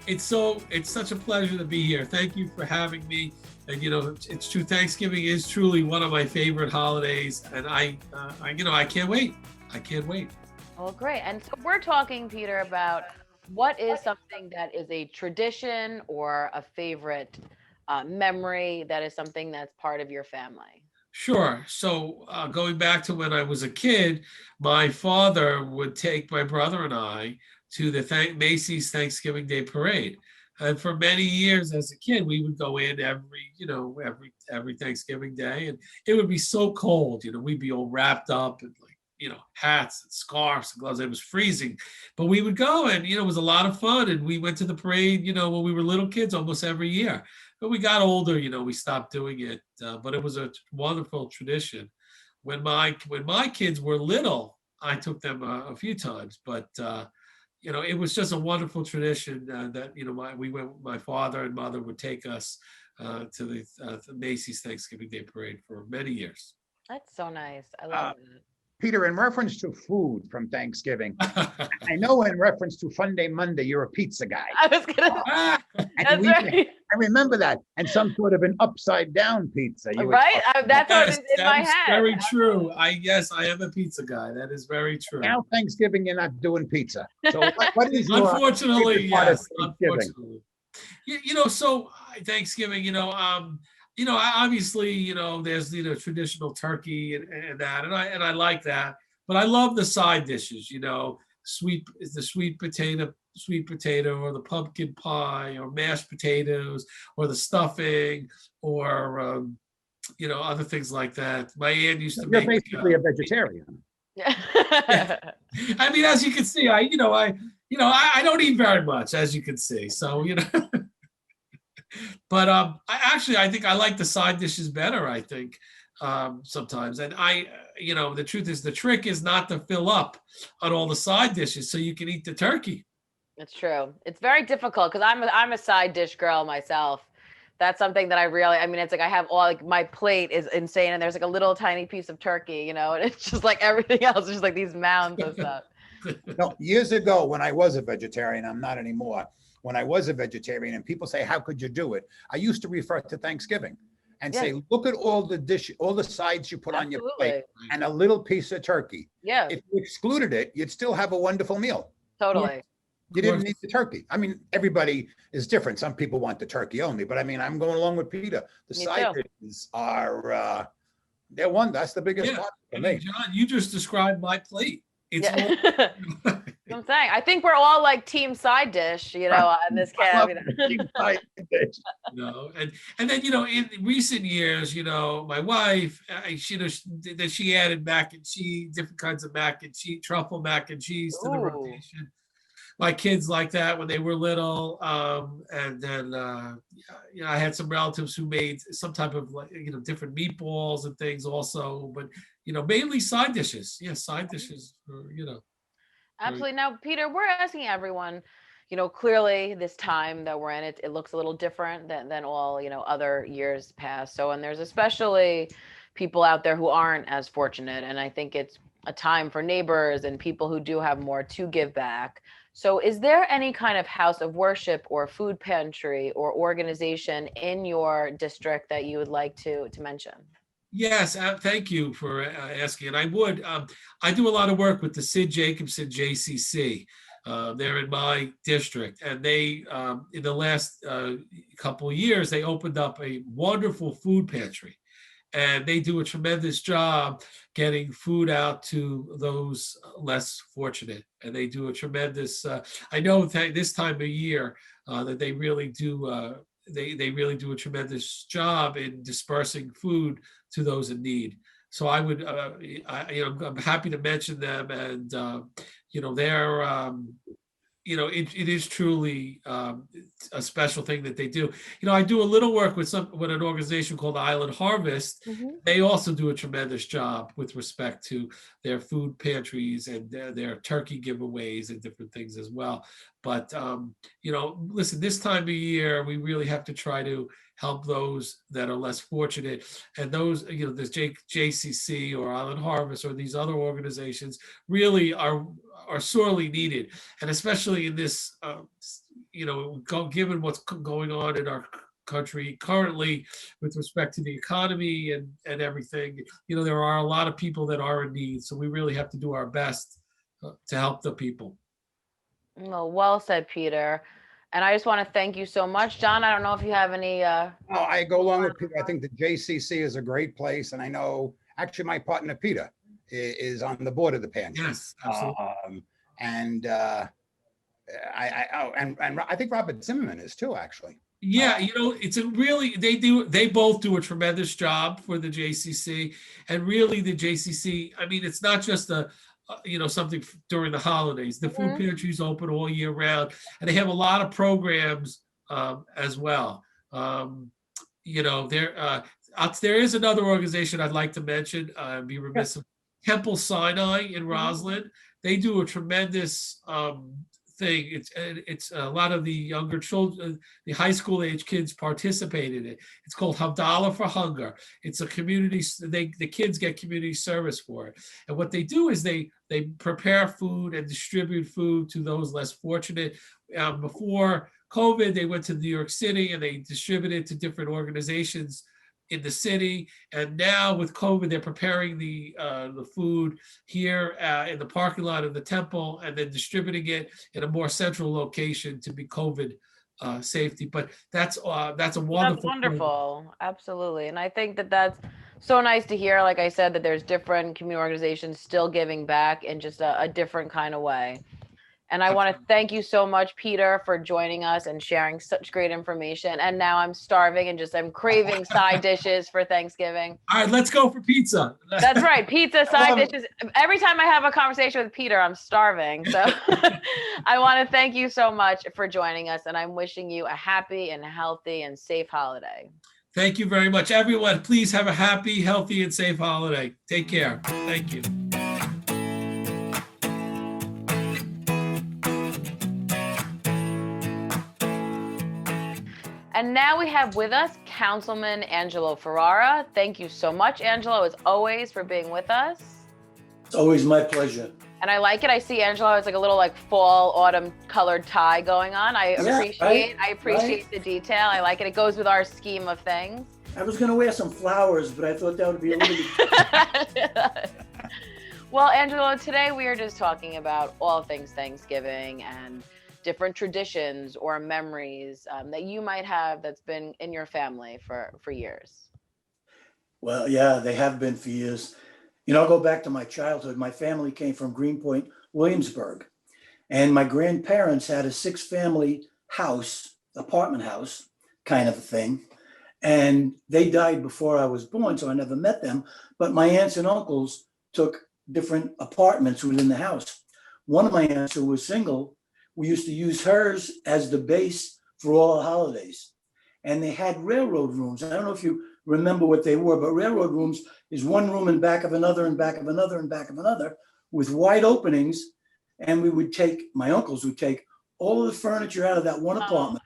It's such a pleasure to be here. Thank you for having me. And it's true, Thanksgiving is truly one of my favorite holidays, and I can't wait. I can't wait. Well, great. And so we're talking, Peter, about what is something that is a tradition or a favorite memory that is something that's part of your family. Sure. So going back to when I was a kid, my father would take my brother and I to the Macy's Thanksgiving Day Parade. And for many years as a kid, we would go in every Thanksgiving Day, and it would be so cold. We'd be all wrapped up in hats and scarves and gloves. It was freezing, but we would go, and it was a lot of fun. And we went to the parade, when we were little kids, almost every year. But we got older, we stopped doing it. But it was a wonderful tradition. When my kids were little, I took them a few times, but it was just a wonderful tradition that my father and mother would take us to the Macy's Thanksgiving Day Parade for many years. That's so nice. I love it. Peter, in reference to food from Thanksgiving, I know in reference to Fun Day Monday, you're a pizza guy. I was gonna. That's right. I remember that, and some sort of an upside down pizza. Right? That's what is in my head. Very true. I am a pizza guy. That is very true. Now Thanksgiving, you're not doing pizza. So what is your unfortunately, yes. Unfortunately. So Thanksgiving, obviously, there's traditional turkey and that, and I like that, but I love the side dishes. The sweet potato, or the pumpkin pie, or mashed potatoes, or the stuffing, or other things like that. My aunt used to make. You're basically a vegetarian. I mean, as you can see, I don't eat very much, as you can see. So but I think I like the side dishes better. I think sometimes, and the truth is, the trick is not to fill up on all the side dishes so you can eat the turkey. It's true. It's very difficult because I'm a side dish girl myself. That's something that it's like I have my plate is insane, and there's a little tiny piece of turkey, and it's just like everything else is just these mounds of stuff. No, years ago when I was a vegetarian, I'm not anymore. When I was a vegetarian and people say, how could you do it? I used to refer to Thanksgiving and say, look at all the sides you put on your plate and a little piece of turkey. Yeah. If you excluded it, you'd still have a wonderful meal. Totally. You didn't need the turkey. I mean, everybody is different. Some people want the turkey only, but I'm going along with Peter. The side dishes are They're one. That's the biggest Yeah. part for I me. mean, John, you just described my plate. It's Yeah. I'm saying, I think we're all like team side dish, you know, on this cab. And then, in recent years, my wife, she added mac and cheese, different kinds of mac and cheese, truffle mac and cheese to the Ooh. rotation. My kids like that when they were little. And then, I had some relatives who made some type of different meatballs and things also, but, mainly side dishes. Yeah, side dishes, Absolutely. Now, Peter, we're asking everyone, clearly this time that we're in, it looks a little different than all, other years past. So, and there's especially people out there who aren't as fortunate. And I think it's a time for neighbors and people who do have more to give back. So is there any kind of house of worship or food pantry or organization in your district that you would like to mention? Yes, thank you for asking. And I do a lot of work with the Sid Jacobson JCC. They're in my district, and they, in the last couple of years, they opened up a wonderful food pantry. And they do a tremendous job getting food out to those less fortunate. And they do a tremendous, I know that this time of year that they really do, they really do a tremendous job in dispersing food to those in need. So I would, I'm happy to mention them, and they're, it is truly a special thing that they do. I do a little work with an organization called Island Harvest. Mm-hmm. They also do a tremendous job with respect to their food pantries and their turkey giveaways and different things as well. But listen, this time of year, we really have to try to help those that are less fortunate. And those, this JCC or Island Harvest or these other organizations really are sorely needed. And especially in this, given what's going on in our country currently with respect to the economy and everything, there are a lot of people that are in need. So we really have to do our best to help the people. Well said, Peter. And I just want to thank you so much. John, I don't know if you have any. I go along with Peter. I think the JCC is a great place. And I know actually my partner, Peter, is on the board of the pantry. Yes, absolutely. And I think Robert Zimmerman is too, actually. Yeah, it's a really, they both do a tremendous job for the JCC. And really the JCC, I mean, it's not just something during the holidays. The food pantry is open all year round, and they have a lot of programs as well. There is another organization I'd like to mention. Be remiss. Temple Sinai in Roslyn. They do a tremendous thing. It's a lot of the younger children, the high school age kids participate in it. It's called Havdalah for Hunger. It's a community. The kids get community service for it. And what they do is they prepare food and distribute food to those less fortunate. Before COVID, they went to New York City and they distributed to different organizations in the city. And now with COVID, they're preparing the food here in the parking lot of the temple and then distributing it in a more central location to be COVID safety. But that's a wonderful. That's wonderful. Program. Absolutely. And I think that's so nice to hear, like I said, that there's different community organizations still giving back in just a different kind of way. And I want to thank you so much, Peter, for joining us and sharing such great information. And now I'm starving and I'm craving side dishes for Thanksgiving. All right, let's go for pizza. That's right. Pizza, side dishes. Every time I have a conversation with Peter, I'm starving. So I want to thank you so much for joining us. And I'm wishing you a happy and healthy and safe holiday. Thank you very much. Everyone, please have a happy, healthy, and safe holiday. Take care. Thank you. And now we have with us Councilman Angelo Ferrara. Thank you so much, Angelo, as always, for being with us. It's always my pleasure. And I like it. I see Angelo has like a little fall, autumn colored tie going on. I appreciate the detail. I like it. It goes with our scheme of things. I was going to wear some flowers, but I thought that would be a little Well, Angelo, today we are just talking about all things Thanksgiving and different traditions or memories that you might have that's been in your family for years. Well, yeah, they have been for years. I'll go back to my childhood. My family came from Greenpoint, Williamsburg, and my grandparents had a 6-family house, apartment house kind of a thing. And they died before I was born, so I never met them. But my aunts and uncles took different apartments within the house. One of my aunts, who was single, we used to use hers as the base for all the holidays. And they had railroad rooms. I don't know if you remember what they were, but railroad rooms is one room in back of another, and back of another, and back of another, with wide openings. And my uncles would take all of the furniture out of that one apartment,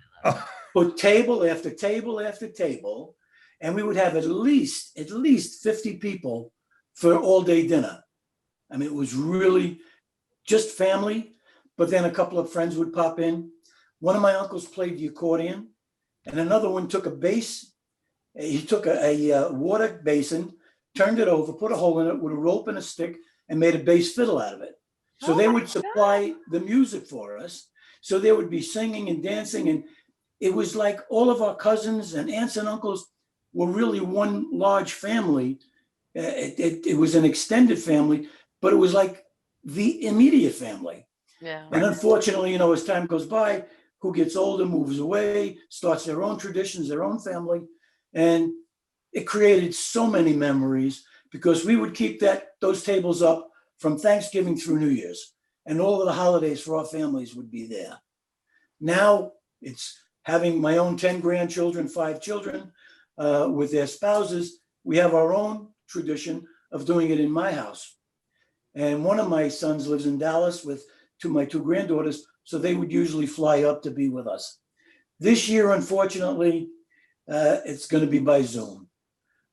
put table after table after table, and we would have at least 50 people for all day dinner. I mean, it was really just family, but then a couple of friends would pop in. One of my uncles played the accordion, and another one took a bass. He took a water basin, turned it over, put a hole in it with a rope and a stick, and made a bass fiddle out of it. So they would supply the music for us. So there would be singing and dancing, and it was like all of our cousins and aunts and uncles were really one large family. It was an extended family, but it was like the immediate family. Yeah. And unfortunately, as time goes by, who gets older moves away, starts their own traditions, their own family. And it created so many memories, because we would keep those tables up from Thanksgiving through New Year's, and all of the holidays for our families would be there. Now it's having my own 10 grandchildren, 5 children with their spouses. We have our own tradition of doing it in my house. And one of my sons lives in Dallas with my 2 granddaughters, so they would usually fly up to be with us. This year, unfortunately, it's going to be by Zoom.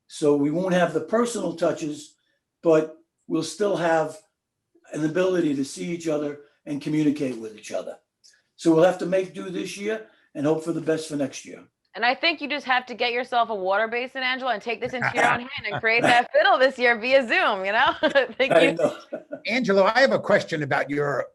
So we won't have the personal touches, but we'll still have an ability to see each other and communicate with each other. So we'll have to make do this year and hope for the best for next year. And I think you just have to get yourself a water basin, Angela, and take this into your own hand and create that fiddle this year via Zoom, Thank you. Angelo, I have a question about your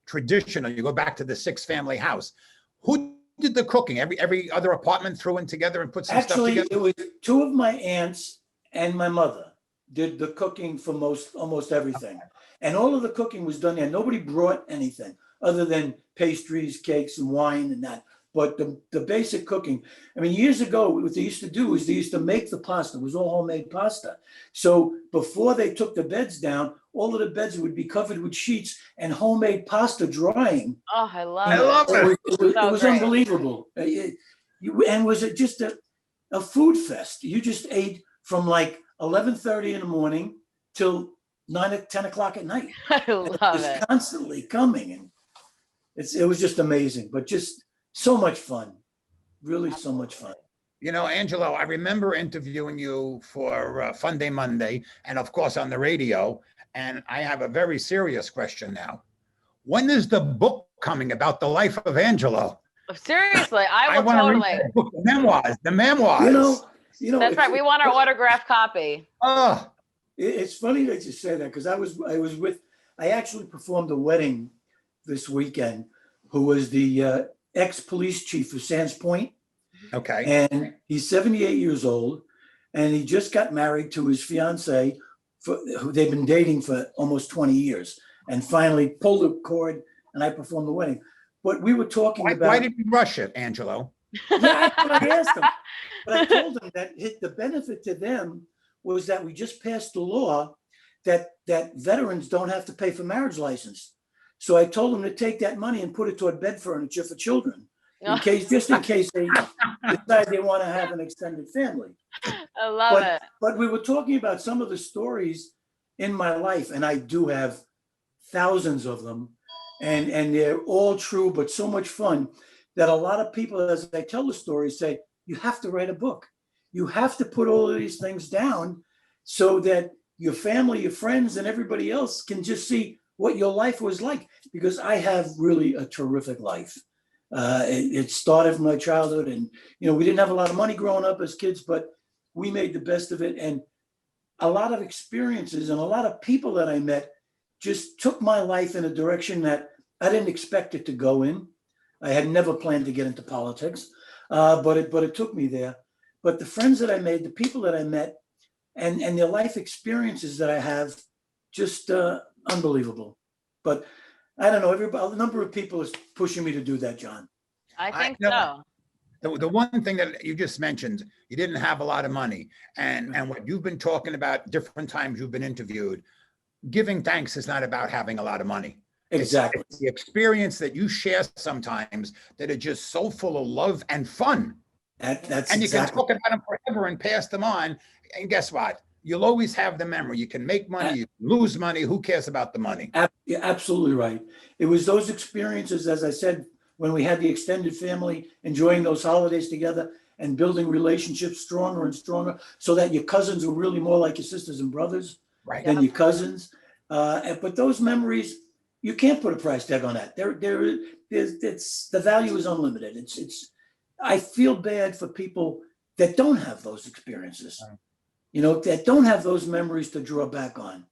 tradition. You go back to the 6-family house. Who did the cooking? Every other apartment threw in together and put some stuff together? Actually, it was 2 of my aunts and my mother did the cooking for almost everything. And all of the cooking was done there. Nobody brought anything other than pastries, cakes, and wine and that. But the basic cooking, I mean, years ago, what they used to do is they used to make the pasta. It was all homemade pasta. So before they took the beds down, all of the beds would be covered with sheets and homemade pasta drying. Oh, I love it. It was unbelievable. And was it just a food fest? You just ate from like 11:30 in the morning till 10 o'clock at night. I love it. Constantly coming, and it was just amazing, but just so much fun, really so much fun. Angelo, I remember interviewing you for Fun Day Monday, and of course on the radio. And I have a very serious question now. When is the book coming about the life of Angelo? Seriously, I will totally. Read the book, the memoirs. That's right. We want our autographed copy. Oh, it's funny that you say that, because I actually performed a wedding this weekend, who was the ex-police chief of Sands Point. Okay. And he's 78 years old, and he just got married to his fiancée, who they've been dating for almost 20 years, and finally pulled the cord, and I performed the wedding. But we were talking about... Why did you rush it, Angelo? Yeah, I asked him. But I told him that the benefit to them was that we just passed a law that veterans don't have to pay for marriage license. So I told them to take that money and put it toward bed furniture for children, in case they decide they want to have an extended family. I love it. But we were talking about some of the stories in my life, and I do have thousands of them, and they're all true, but so much fun that a lot of people, as I tell the stories, say, you have to write a book. You have to put all of these things down so that your family, your friends, and everybody else can just see what your life was like, because I have really a terrific life. It started from my childhood, and we didn't have a lot of money growing up as kids, but we made the best of it. And a lot of experiences and a lot of people that I met just took my life in a direction that I didn't expect it to go in. I had never planned to get into politics, but it took me there. But the friends that I made, the people that I met, and the life experiences that I have, just unbelievable. But I don't know, a number of people is pushing me to do that, John. I think no, so. The one thing that you just mentioned, you didn't have a lot of money. And what you've been talking about different times you've been interviewed, giving thanks is not about having a lot of money. Exactly. It's the experience that you share sometimes that are just so full of love and fun. That's and you exactly. can talk about them forever and pass them on. And guess what? You'll always have the memory. You can make money, you can lose money. Who cares about the money? You're absolutely right. It was those experiences, as I said, when we had the extended family, enjoying those holidays together and building relationships stronger and stronger, so that your cousins were really more like your sisters and brothers than your cousins. But those memories, you can't put a price tag on that. It's the value is unlimited. I feel bad for people that don't have those experiences, that don't have those memories to draw back on.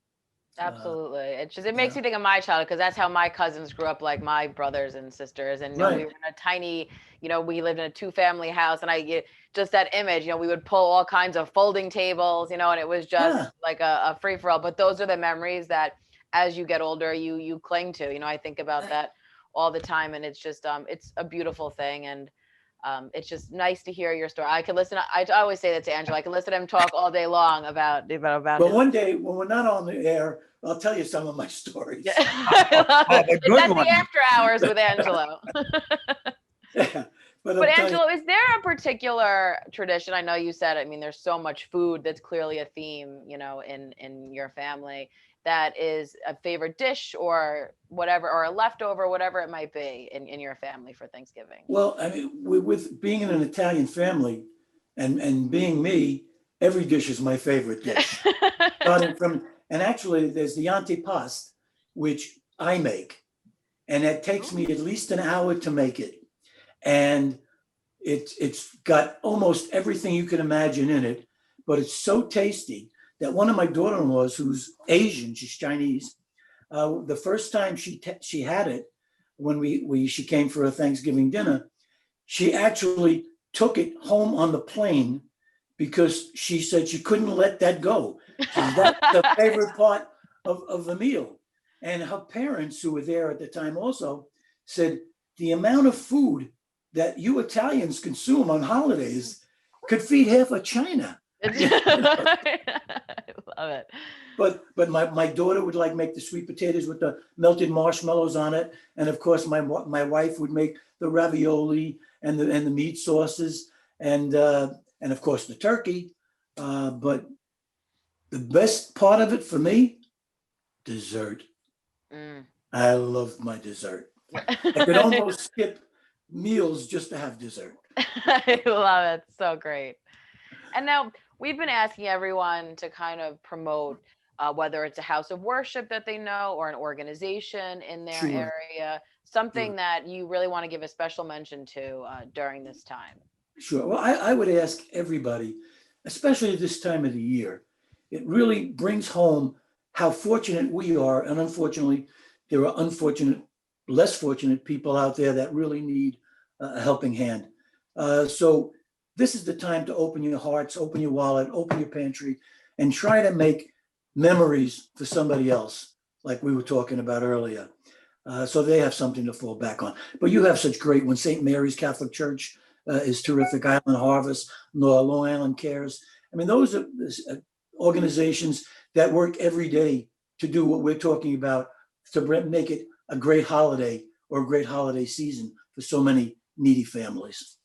Absolutely. It makes me think of my childhood, because that's how my cousins grew up, like my brothers and sisters. And we were in a tiny, we lived in a 2-family house, and I get just that image, we would pull all kinds of folding tables, and it was just like a free for all. But those are the memories that as you get older, you cling to. I think about that all the time, and it's just it's a beautiful thing. And it's just nice to hear your story. I can listen. I always say that to Angela. I can listen to him talk all day long about. But one day when we're not on the air, I'll tell you some of my stories. That's the after hours with Angelo. But Angelo, is there a particular tradition? I know you said, there's so much food that's clearly a theme, in your family, that is a favorite dish or whatever, or a leftover, whatever it might be in your family for Thanksgiving. Well, with being in an Italian family and being me, every dish is my favorite dish. And actually there's the antipasto, which I make, and it takes me at least an hour to make it. And it's got almost everything you can imagine in it, but it's so tasty that one of my daughter-in-laws, who's Asian, she's Chinese, the first time she had it, when she came for a Thanksgiving dinner, she actually took it home on the plane because she said she couldn't let that go. That's the favorite part of the meal. And her parents, who were there at the time also, said the amount of food that you Italians consume on holidays could feed half of China. I love it. But my daughter would make the sweet potatoes with the melted marshmallows on it, and of course my wife would make the ravioli and the meat sauces, and of course the turkey. But the best part of it for me, dessert. I love my dessert. I could almost skip meals just to have dessert. I love it. So great. And now we've been asking everyone to kind of promote whether it's a house of worship that they know or an organization in their area, something that you really want to give a special mention to during this time. Sure. Well, I would ask everybody, especially this time of the year, it really brings home how fortunate we are. And unfortunately, there are less fortunate people out there that really need a helping hand. So this is the time to open your hearts, open your wallet, open your pantry, and try to make memories for somebody else, like we were talking about earlier, so they have something to fall back on. But you have such great ones. St. Mary's Catholic Church is terrific. Island Harvest, Long Island Cares. Those are organizations that work every day to do what we're talking about, to make it a great holiday or a great holiday season for so many needy families.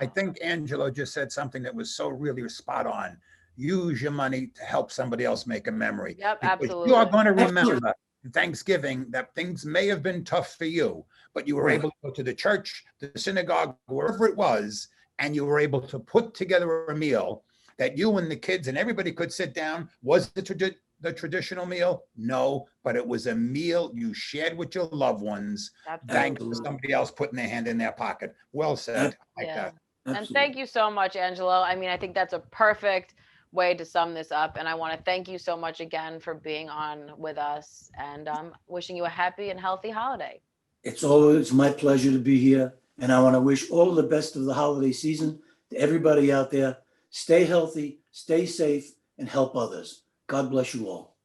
I think Angelo just said something that was so really spot on. Use your money to help somebody else make a memory. Yep, because absolutely. you are going to remember Thanksgiving that things may have been tough for you, but you were able to go to the church, the synagogue, wherever it was, and you were able to put together a meal that you and the kids and everybody could sit down. Was the traditional meal? No, but it was a meal you shared with your loved ones. Thanks to somebody else putting their hand in their pocket. Well said. That. And thank you so much, Angelo. I think that's a perfect way to sum this up. And I want to thank you so much again for being on with us, and wishing you a happy and healthy holiday. It's always my pleasure to be here. And I want to wish all the best of the holiday season to everybody out there. Stay healthy, stay safe, and help others. God bless you all.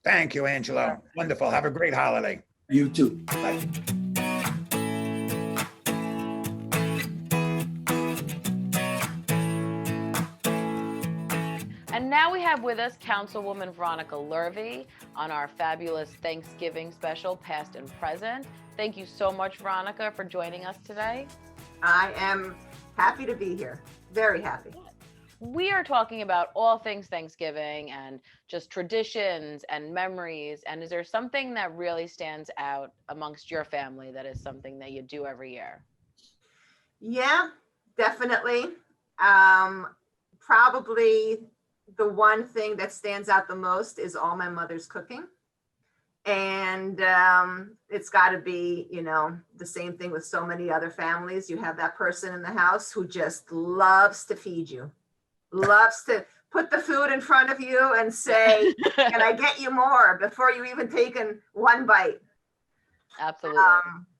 Thank you, Angelo. Wonderful. Have a great holiday. You too. Bye. And now we have with us Councilwoman Veronica Lurvy on our fabulous Thanksgiving special, past and present. Thank you so much, Veronica, for joining us today. I am happy to be here. Very happy. We are talking about all things Thanksgiving and just traditions and memories. And is there something that really stands out amongst your family that is something that you do every year? Yeah, definitely. Probably the one thing that stands out the most is all my mother's cooking. And it's got to be, you know, the same thing with so many other families. You have that person in the house who just loves to feed you, loves to put the food in front of you and say, can I get you more before you even taken one bite? Absolutely.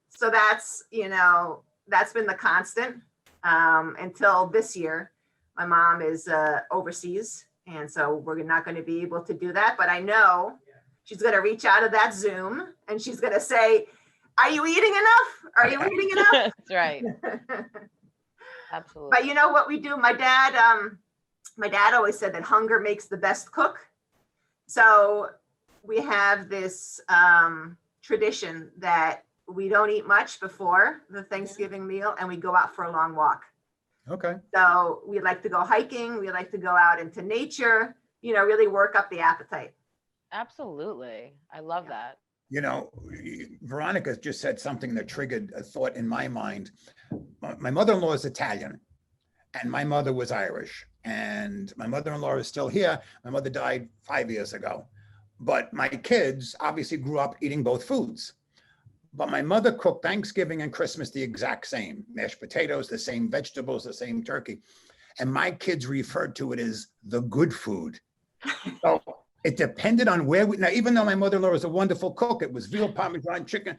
So that's, you know, that's been the constant until this year. My mom is overseas, and so we're not going to be able to do that. But I know she's going to reach out of that Zoom and she's going to say, are you eating enough? Are you eating enough? That's right. Absolutely. But you know what we do? My dad always said that hunger makes the best cook. So we have this tradition that we don't eat much before the Thanksgiving meal and we go out for a long walk. Okay. So we like to go hiking. We like to go out into nature, you know, really work up the appetite. Absolutely. I love that. You know, Veronica just said something that triggered a thought in my mind. My mother-in-law is Italian and my mother was Irish, and my mother-in-law is still here. My mother died 5 years ago, but my kids obviously grew up eating both foods. But my mother cooked Thanksgiving and Christmas the exact same, mashed potatoes, the same vegetables, the same turkey. And my kids referred to it as the good food. So it depended on where now, even though my mother-in-law was a wonderful cook, it was veal Parmesan chicken.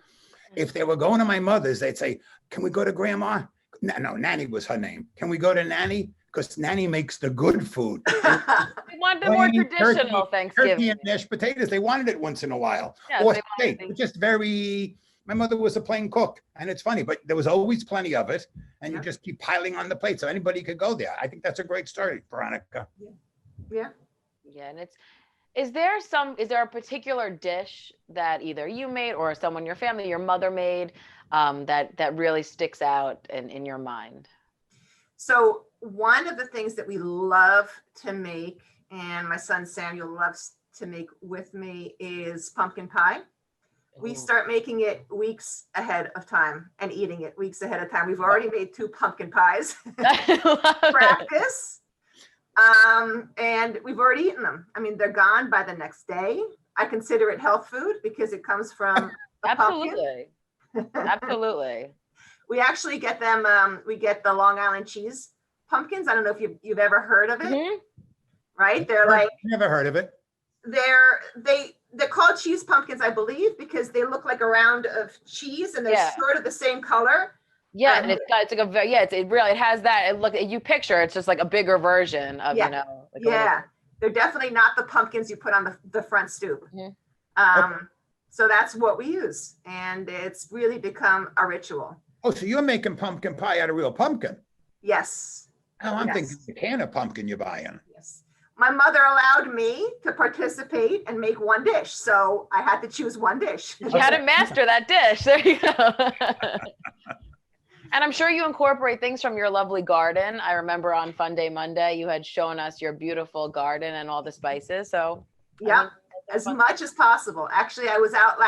If they were going to my mother's, they'd say, can we go to Grandma? No, Nanny was her name. Can we go to Nanny? Because Nanny makes the good food. We want the more traditional Thanksgiving. Turkey and mashed potatoes, they wanted it once in a while. Yes, Or they steak, wanted just very, my mother was a plain cook, and it's funny, but there was always plenty of it, and you just keep piling on the plate, so anybody could go there. I think that's a great story, Veronica. Yeah. Yeah, and is there a particular dish that either you made or someone in your family, your mother made, that really sticks out in your mind? So one of the things that we love to make, and my son Samuel loves to make with me, is pumpkin pie. We start making it weeks ahead of time and eating it weeks ahead of time. We've already made 2 pumpkin pies. Practice. And we've already eaten them. I mean, they're gone by the next day. I consider it health food because it comes from a Absolutely. pumpkin. Absolutely. We actually get them, we get the Long Island cheese pumpkins. I don't know if you've ever heard of it, Mhm. right? They're like, Never heard of it. they're called cheese pumpkins, I believe, because they look like a round of cheese and they're sort of the same color. Yeah, and it's like a very, it has that. You picture it's just like a bigger version of, you know. Like they're definitely not the pumpkins you put on the front stoop. Mhm. So that's what we use, and it's really become a ritual. Oh, so you're making pumpkin pie out of real pumpkin? Yes. Oh, I'm thinking the can of pumpkin you're buying. Yes. My mother allowed me to participate and make one dish, so I had to choose one dish. You had to master that dish. There you go. And I'm sure you incorporate things from your lovely garden. I remember on Fun Day Monday, you had shown us your beautiful garden and all the spices. So yeah, as much as possible. Actually, I was out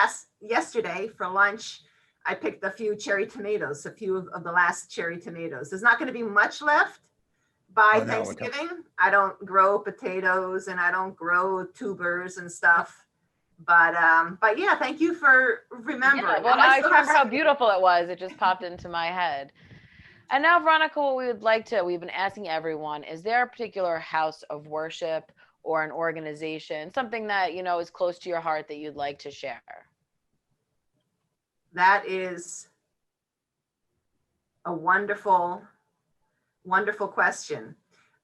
yesterday for lunch. I picked a few cherry tomatoes, a few of the last cherry tomatoes. There's not going to be much left by Thanksgiving. I don't grow potatoes and I don't grow tubers and stuff. But yeah, thank you for remembering. Yeah, well, I remember how beautiful it was. It just popped into my head. And now, Veronica, what we've been asking everyone, is there a particular house of worship or an organization, something that, you know, is close to your heart that you'd like to share? That is a wonderful, wonderful question.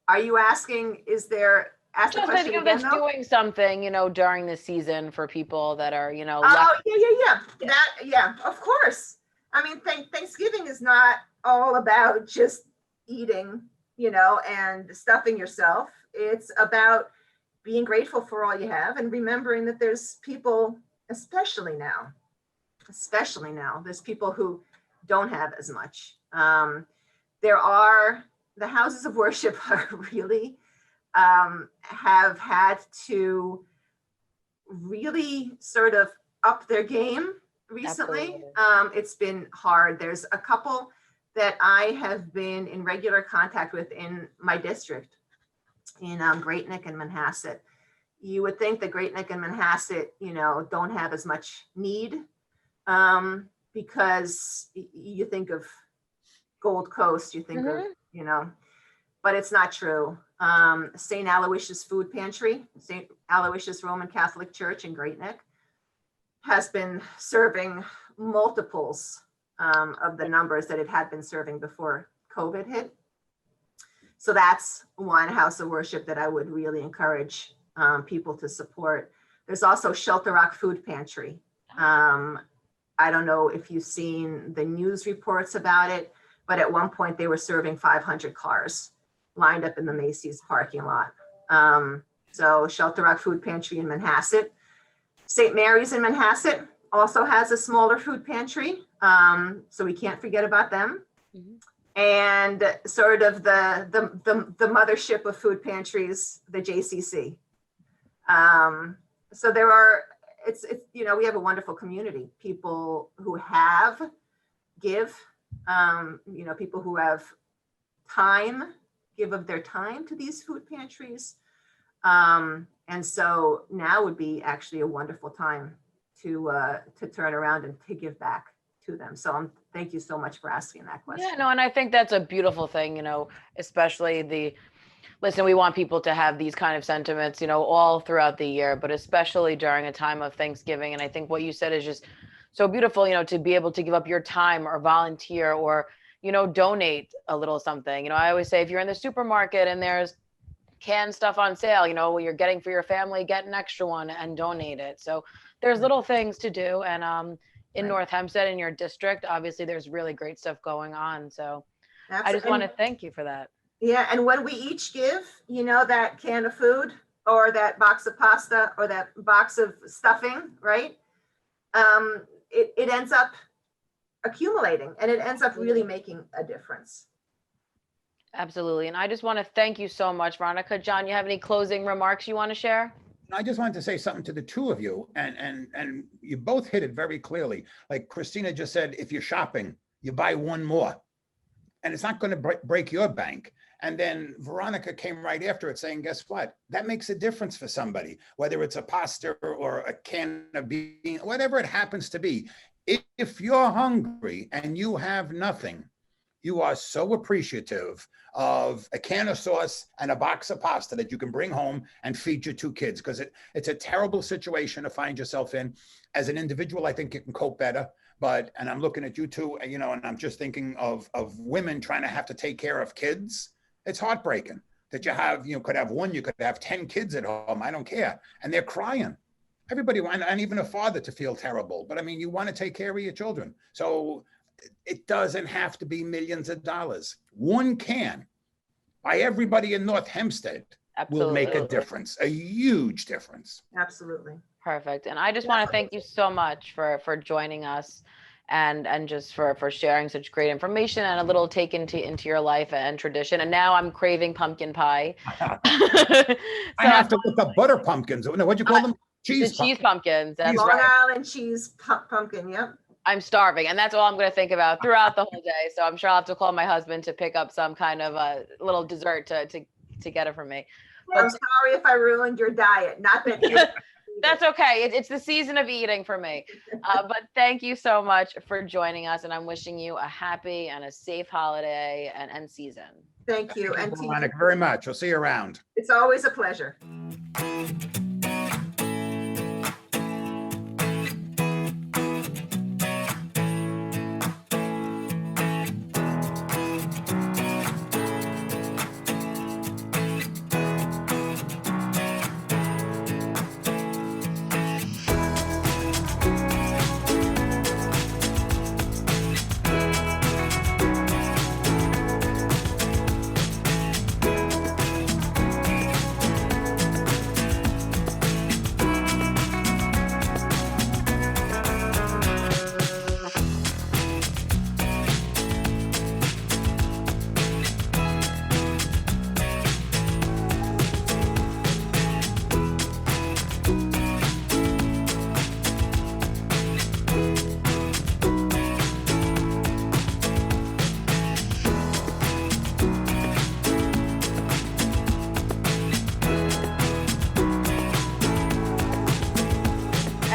Are you asking, is there ask the Just question thinking again, that's though. doing something, during the season for people that are, Oh, left. yeah, of course. I mean, Thanksgiving is not all about just eating, and stuffing yourself. It's about being grateful for all you have and remembering that there's people, especially now, there's people who don't have as much. The houses of worship are really have had to really sort of up their game recently. Absolutely. It's been hard. There's a couple that I have been in regular contact with in my district, in Great Neck and Manhasset. You would think that Great Neck and Manhasset, don't have as much need, because you think of Gold Coast, you think of, but it's not true. St. Aloysius Food Pantry, St. Aloysius Roman Catholic Church in Great Neck, has been serving multiples of the numbers that it had been serving before COVID hit. So that's one house of worship that I would really encourage people to support. There's also Shelter Rock Food Pantry. I don't know if you've seen the news reports about it, but at one point they were serving 500 cars lined up in the Macy's parking lot. So Shelter Rock Food Pantry in Manhasset. St. Mary's in Manhasset also has a smaller food pantry, so we can't forget about them. And sort of the mothership of food pantries, the JCC. So there are, we have a wonderful community. People who give, people who have time, give of their time to these food pantries. And so now would be actually a wonderful time to turn around and to give back to them. So thank you so much for asking that question. Yeah, no, and I think that's a beautiful thing, especially listen, we want people to have these kind of sentiments, all throughout the year, but especially during a time of Thanksgiving. And I think what you said is just so beautiful, to be able to give up your time or volunteer or, donate a little something. I always say if you're in the supermarket and there's canned stuff on sale, what you're getting for your family, get an extra one and donate it. So there's little things to do. And in North Hempstead, in your district, obviously there's really great stuff going on. So I just want to thank you for that. Yeah, and when we each give, that can of food or that box of pasta or that box of stuffing, right? It ends up accumulating and it ends up really making a difference. Absolutely. And I just want to thank you so much, Veronica. John, you have any closing remarks you want to share? I just wanted to say something to the two of you, and you both hit it very clearly. Like Kristina just said, if you're shopping, you buy one more, and it's not going to break your bank. And then Veronica came right after it saying, guess what? That makes a difference for somebody, whether it's a pasta or a can of beans, whatever it happens to be. If you're hungry and you have nothing, you are so appreciative of a can of sauce and a box of pasta that you can bring home and feed your two kids, because it's a terrible situation to find yourself in. As an individual, I think you can cope better. And I'm looking at you two, and I'm just thinking of women trying to have to take care of kids. It's heartbreaking that you could have one, you could have 10 kids at home. I don't care. And they're crying. Everybody, and even a father to feel terrible. But I mean, you want to take care of your children. So it doesn't have to be millions of dollars. One can by everybody in North Hempstead will make a difference, a huge difference. Absolutely. Perfect. And I just want to thank you so much for joining us and just for sharing such great information and a little take into your life and tradition. And now I'm craving pumpkin pie. I have to look up butter pumpkins. What'd you call them? Cheese pumpkins. That's Long right. Island cheese pumpkin. Yep. I'm starving, and that's all I'm going to think about throughout the whole day. So I'm sure I'll have to call my husband to pick up some kind of a little dessert to get it for me. I'm sorry if I ruined your diet. Not that that's okay. It's the season of eating for me. But thank you so much for joining us, and I'm wishing you a happy and a safe holiday and season. Thank you. Thank you, Veronica, very much. We'll see you around. It's always a pleasure.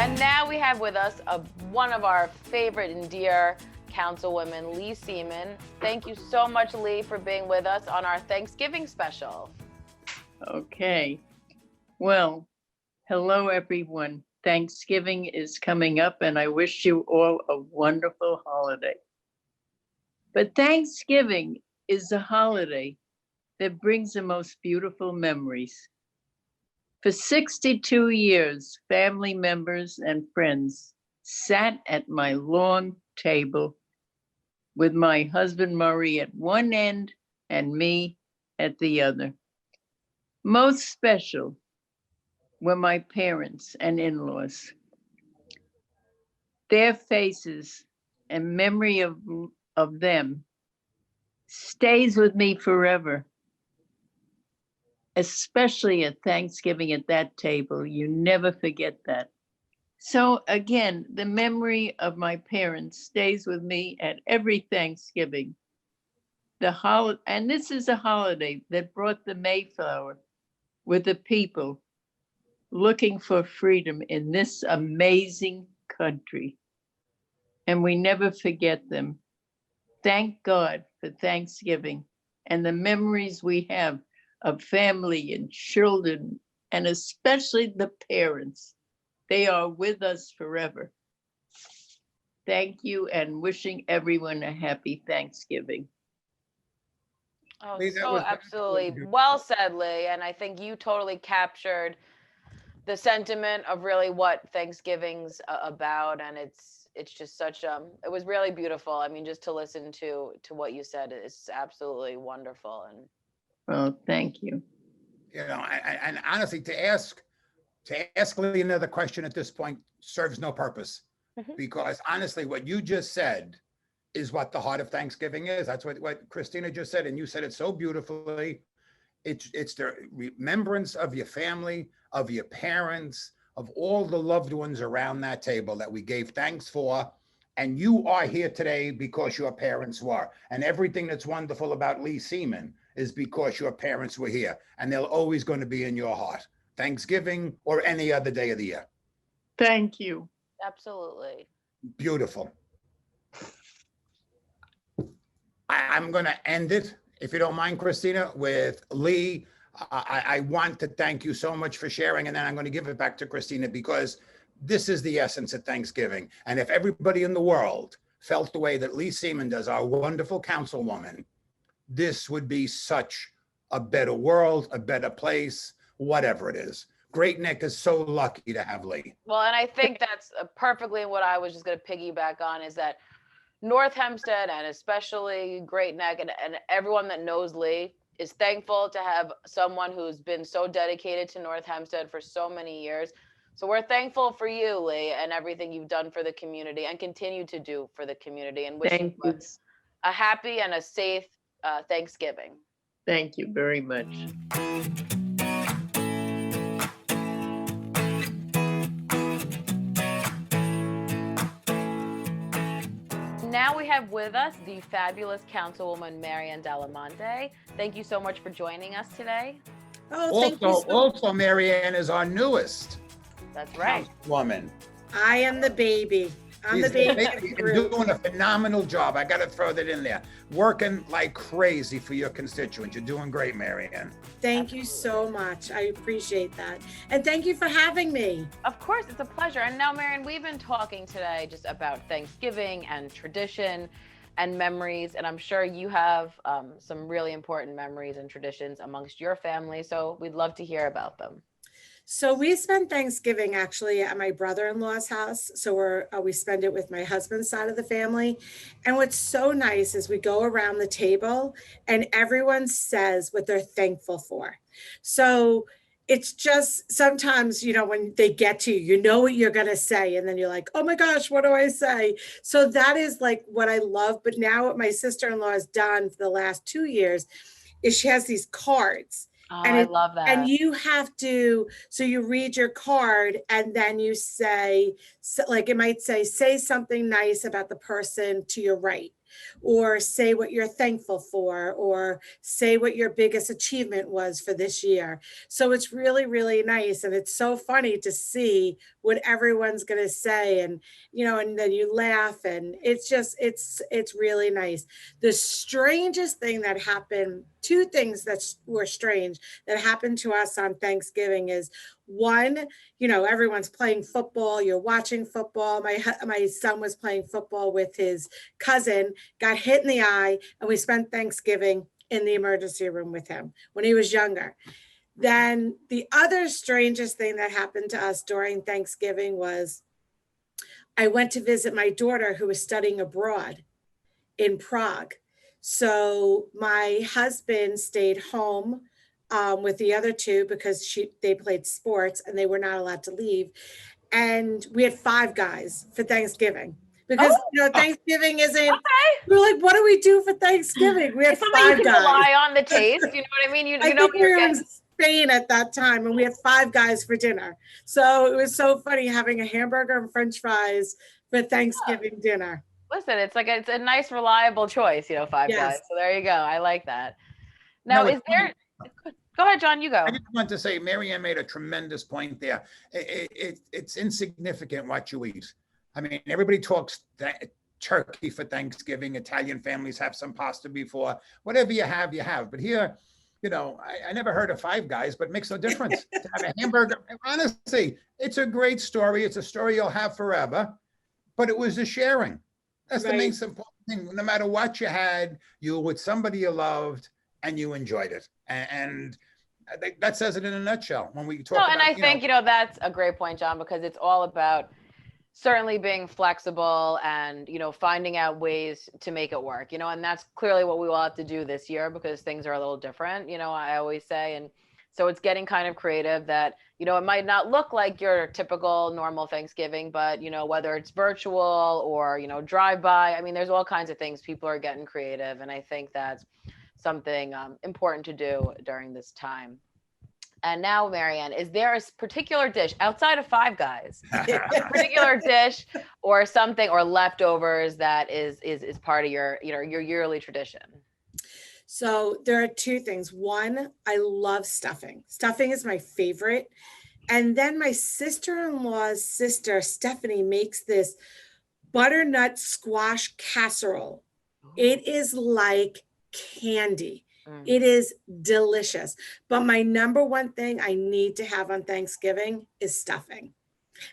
And now we have with us one of our favorite and dear councilwomen, Leigh Seaman. Thank you so much, Leigh, for being with us on our Thanksgiving special. Okay. Well, hello, everyone. Thanksgiving is coming up, and I wish you all a wonderful holiday. But Thanksgiving is a holiday that brings the most beautiful memories. For 62 years, family members and friends sat at my long table with my husband Murray at one end and me at the other. Most special were my parents and in-laws. Their faces and memory of them stays with me forever. Especially at Thanksgiving at that table, you never forget that. So again, the memory of my parents stays with me at every Thanksgiving. And this is a holiday that brought the Mayflower with the people looking for freedom in this amazing country. And we never forget them. Thank God for Thanksgiving and the memories we have of family and children, and especially the parents. They are with us forever. Thank you, and wishing everyone a happy Thanksgiving. Oh, Leigh, that so was absolutely beautiful. well said, Leigh. And I think you totally captured the sentiment of really what Thanksgiving's about. And it's just such it was really beautiful. I mean, just to listen to what you said is absolutely wonderful. And Well, thank you. You know, and honestly, to ask Leigh another question at this point serves no purpose, because honestly, what you just said is what the heart of Thanksgiving is. That's what Kristina just said, and you said it so beautifully. It's the remembrance of your family, of your parents, of all the loved ones around that table that we gave thanks for. And you are here today because your parents were. And everything that's wonderful about Leigh Seaman is because your parents were here, and they're always going to be in your heart, Thanksgiving or any other day of the year. Thank you. absolutely. Beautiful. I'm going to end it, if you don't mind, Kristina, with Leigh. I want to thank you so much for sharing, and then I'm going to give it back to Kristina, because this is the essence of Thanksgiving. And if everybody in the world felt the way that Leigh Seaman does, our wonderful councilwoman, this would be such a better world, a better place, whatever it is. Great Neck is so lucky to have Leigh. Well, and I think that's perfectly what I was just going to piggyback on, is that North Hempstead, and especially Great Neck, and everyone that knows Leigh is thankful to have someone who's been so dedicated to North Hempstead for so many years. So we're thankful for you, Leigh, and everything you've done for the community and continue to do for the community, and wishing you a happy and a safe Thanksgiving. Thank you very much. Now we have with us the fabulous Councilwoman Marianne Delamonte. Thank you so much for joining us today. Oh, thank you. Also, Marianne is our newest. That's right. Woman. I am the baby. I'm the baby. You're doing a phenomenal job. I got to throw that in there. Working like crazy for your constituents. You're doing great, Marianne. Thank you so much. I appreciate that. And thank you for having me. Of course, it's a pleasure. And now, Marianne, we've been talking today just about Thanksgiving and tradition and memories. And I'm sure you have some really important memories and traditions amongst your family. So we'd love to hear about them. So we spend Thanksgiving actually at my brother-in-law's house. So we spend it with my husband's side of the family. And what's so nice is we go around the table and everyone says what they're thankful for. So it's just sometimes, you know, when they get to you, you know what you're going to say. And then you're like, oh my gosh, what do I say? So that is like what I love. But now what my sister-in-law has done for the last 2 years is she has these cards. Oh, and I love that. And you have to, so you read your card and then you say, so like it might say something nice about the person to your right. or say what you're thankful for, or say what your biggest achievement was for this year. So it's really, really nice. And it's so funny to see what everyone's going to say. And, you know, and then you laugh, and it's just, it's really nice. The strangest thing that happened, two things that were strange that happened to us on Thanksgiving is, one, you know, everyone's playing football, you're watching football. My son was playing football with his cousin, got hit in the eye, and we spent Thanksgiving in the emergency room with him when he was younger. Then the other strangest thing that happened to us during Thanksgiving was I went to visit my daughter who was studying abroad in Prague. So my husband stayed home with the other two because they played sports and they were not allowed to leave. And we had 5 guys for Thanksgiving because you know, Thanksgiving isn't. We're like, what do we do for Thanksgiving? We had 5 guys. You can rely on the taste. You know what I mean? You know, we were in Spain at that time, and we had 5 guys for dinner. So it was so funny having a hamburger and French fries for Thanksgiving dinner. Listen, it's a nice, reliable choice. You know, 5 guys. So there you go. I like that. Now, is there? Go ahead, John, you go. I just want to say, Mary Ann made a tremendous point there. It's insignificant what you eat. I mean, everybody talks turkey for Thanksgiving. Italian families have some pasta before. Whatever you have. But here, you know, I never heard of 5 guys, but it makes no difference. To have a hamburger, honestly, it's a great story. It's a story you'll have forever. But it was a sharing. That's the main important thing. No matter what you had, you were with somebody you loved and you enjoyed it. And I think that says it in a nutshell when we talk about, and I think, you know, that's a great point, John, because it's all about certainly being flexible and, you know, finding out ways to make it work, you know, and that's clearly what we will have to do this year because things are a little different, you know, I always say. And so it's getting kind of creative that, you know, it might not look like your typical normal Thanksgiving, but, you know, whether it's virtual or, you know, drive by, I mean, there's all kinds of things. People are getting creative. And I think that's something important to do during this time. And now, Mary Ann, is there a particular dish outside of 5 guys, a particular dish or something or leftovers that is part of your, you know, your yearly tradition? So there are 2 things. One, I love stuffing. Stuffing is my favorite. And then my sister-in-law's sister, Stephanie, makes this butternut squash casserole. It is like candy. It is delicious. But my number one thing I need to have on Thanksgiving is stuffing.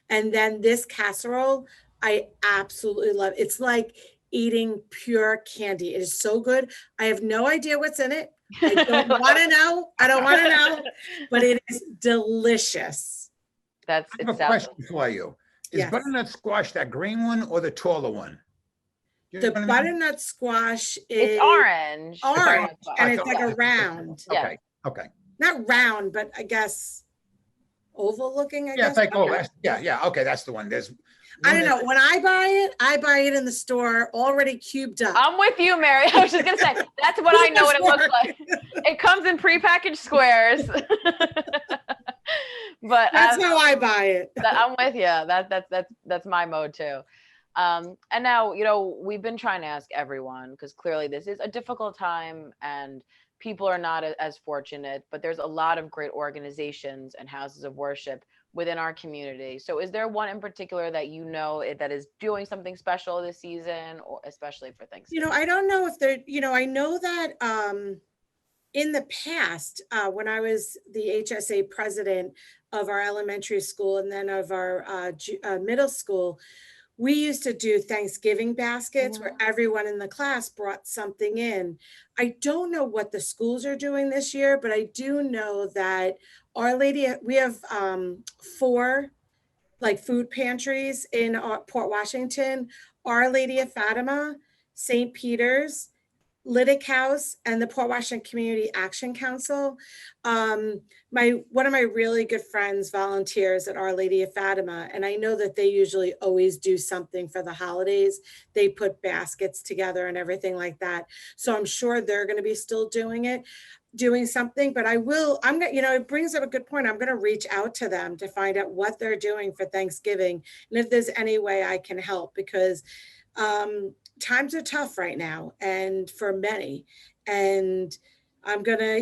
And then this casserole, I absolutely love. It's like eating pure candy. It is so good. I have no idea what's in it. I don't want to know. I don't want to know, but it is delicious. I have a question for you. Is butternut squash that green one or the taller one? The butternut squash is orange, and it's like a round. Okay, okay. Not round, but I guess oval looking. I guess. It's like okay, that's the one. There's. I don't know. When I buy it in the store already cubed up. I'm with you, Mary. I was just gonna say that's what I know what it looks like. It comes in prepackaged squares. But that's how I buy it. I'm with you. That's my mode too. And now, you know, we've been trying to ask everyone because clearly this is a difficult time and people are not as fortunate, but there's a lot of great organizations and houses of worship within our community. So is there one in particular that you know that is doing something special this season, or especially for Thanksgiving? You know, I don't know if they're, you know, I know that in the past, when I was the HSA president of our elementary school and then of our middle school, we used to do Thanksgiving baskets where everyone in the class brought something in. I don't know what the schools are doing this year, but I do know that Our Lady, we have 4 like food pantries in Port Washington, Our Lady of Fatima, St. Peter's, Lydic House, and the Port Washington Community Action Council. One of my really good friends volunteers at Our Lady of Fatima, and I know that they usually always do something for the holidays. They put baskets together and everything like that. So I'm sure they're going to be still doing something, but I'm going to, you know, it brings up a good point. I'm going to reach out to them to find out what they're doing for Thanksgiving and if there's any way I can help, because times are tough right now, and for many. And I'm gonna,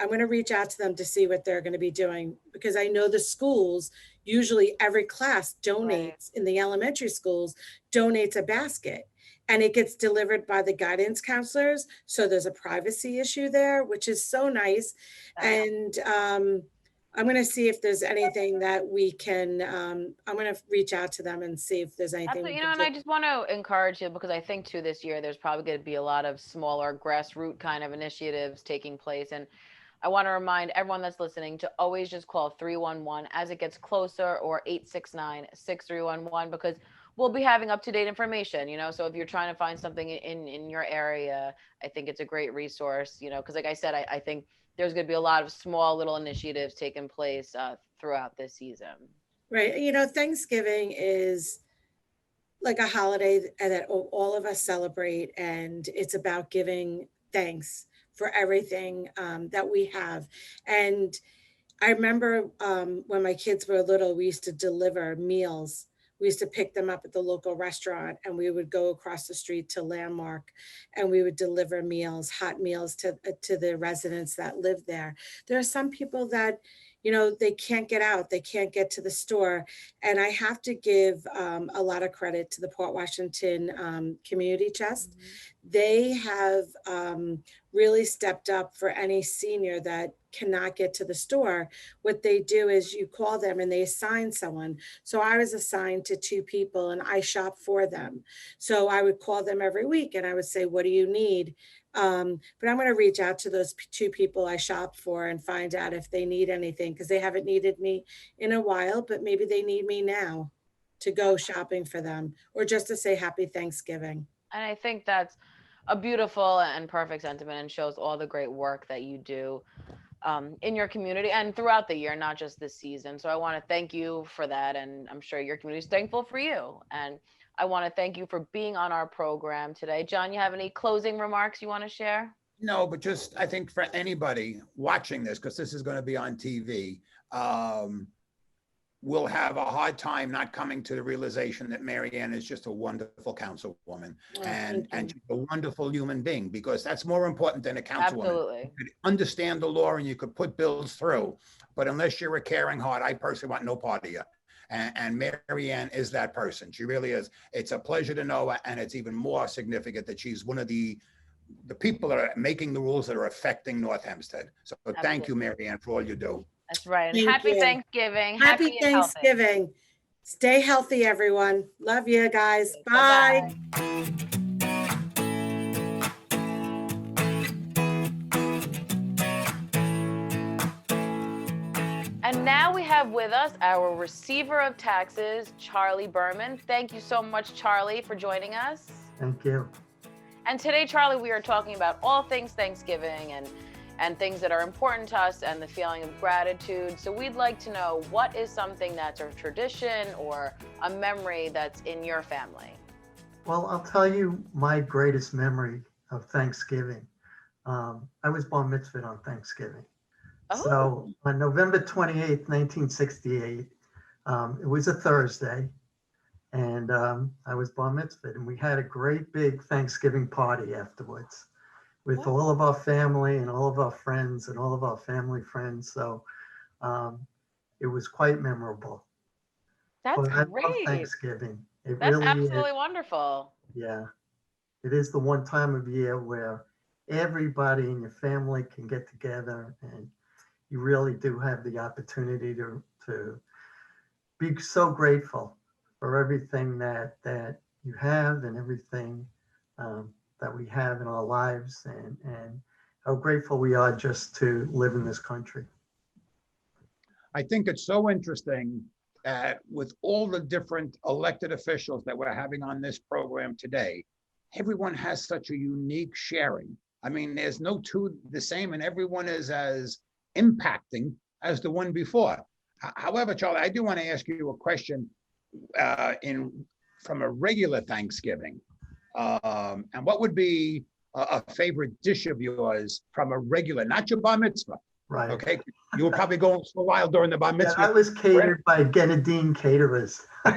I'm gonna reach out to them to see what they're gonna be doing, because I know the schools, usually every class donates, in the elementary schools, donates a basket. And it gets delivered by the guidance counselors. So there's a privacy issue there, which is so nice. And I'm going to see if there's anything that we can, I'm going to reach out to them and see if there's anything. Absolutely. And I just want to encourage you, because I think too this year there's probably going to be a lot of smaller grassroots kind of initiatives taking place. And I want to remind everyone that's listening to always just call 311 as it gets closer, or 869-6311, because we'll be having up-to-date information, so if you're trying to find something in your area, I think it's a great resource, because like I said, I think there's going to be a lot of small little initiatives taking place throughout this season. Right. Thanksgiving is like a holiday that all of us celebrate, and it's about giving thanks for everything that we have. And I remember when my kids were little, we used to deliver meals. We used to pick them up at the local restaurant, and we would go across the street to Landmark, and we would deliver meals, hot meals to the residents that live there. There are some people that, they can't get out, they can't get to the store. And I have to give a lot of credit to the Port Washington Community Chest. They have really stepped up for any senior that cannot get to the store. What they do is you call them and they assign someone. So I was assigned to 2 people and I shop for them. So I would call them every week and I would say, what do you need? But I'm going to reach out to those 2 people I shop for and find out if they need anything, because they haven't needed me in a while, but maybe they need me now to go shopping for them, or just to say happy Thanksgiving. And I think that's a beautiful and perfect sentiment, and shows all the great work that you do in your community and throughout the year, not just this season. So I want to thank you for that. And I'm sure your community is thankful for you. And I want to thank you for being on our program today. John, you have any closing remarks you want to share? No, but just, I think for anybody watching this, because this is going to be on TV, will have a hard time not coming to the realization that Mary Ann is just a wonderful councilwoman, and she's a wonderful human being, because that's more important than a councilwoman. Absolutely. You could understand the law and you could put bills through, but unless you're a caring heart, I personally want no part of you. And Mary Ann is that person. She really is. It's a pleasure to know her, and it's even more significant that she's one of the people that are making the rules that are affecting North Hempstead. So thank you, Mary Ann, for all you do. That's right. And happy Thanksgiving. Happy Thanksgiving. Stay healthy, everyone. Love you guys. Bye. And now we have with us our receiver of taxes, Charlie Berman. Thank you so much, Charlie, for joining us. Thank you. And today, Charlie, we are talking about all things Thanksgiving and things that are important to us and the feeling of gratitude. So we'd like to know, what is something that's a tradition or a memory that's in your family? Well, I'll tell you my greatest memory of Thanksgiving. I was bar mitzvahed on Thanksgiving. Oh. So on November 28th, 1968, it was a Thursday, and I was bar mitzvahed, and we had a great big Thanksgiving party afterwards with all of our family and all of our friends and all of our family friends. So it was quite memorable. That's I great. love Thanksgiving. That's really absolutely wonderful. Yeah. It is the one time of year where everybody in your family can get together, and you really do have the opportunity to be so grateful for everything that you have and everything that we have in our lives, and how grateful we are just to live in this country. I think it's so interesting that with all the different elected officials that we're having on this program today, everyone has such a unique sharing. I mean, there's no two the same, and everyone is as impacting as the one before. However, Charlie, I do want to ask you a question from a regular Thanksgiving. And what would be a favorite dish of yours from a regular, not your bar mitzvah? Right. Okay. You were probably going for a while during the bar mitzvah. Yeah, I was catered by Genadine Caterers in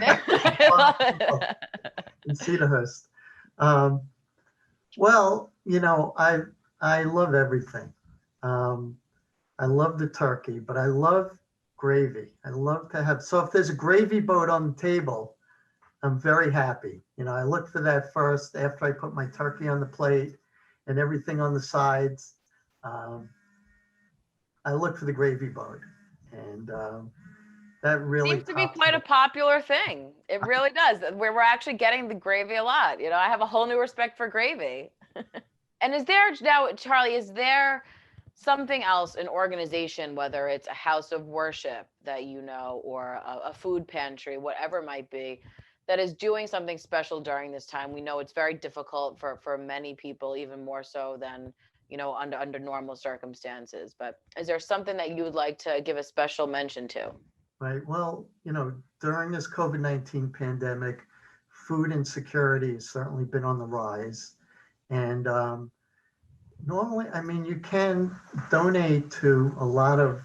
Cedarhurst. Well, you know, I love everything. I love the turkey, but I love gravy. I love to have, so if there's a gravy boat on the table, I'm very happy. You know, I look for that first after I put my turkey on the plate and everything on the sides. I look for the gravy boat, and that really seems to be tops quite a it. popular thing. It really does. Where we're actually getting the gravy a lot. You know, I have a whole new respect for gravy. And is there now, Charlie, is there something else, an organization, whether it's a house of worship that you know, or a food pantry, whatever it might be, that is doing something special during this time? We know it's very difficult for many people, even more so than, you know, under normal circumstances. But is there something that you would like to give a special mention to? Right. Well, you know, during this COVID-19 pandemic, food insecurity has certainly been on the rise. And normally, I mean, you can donate to a lot of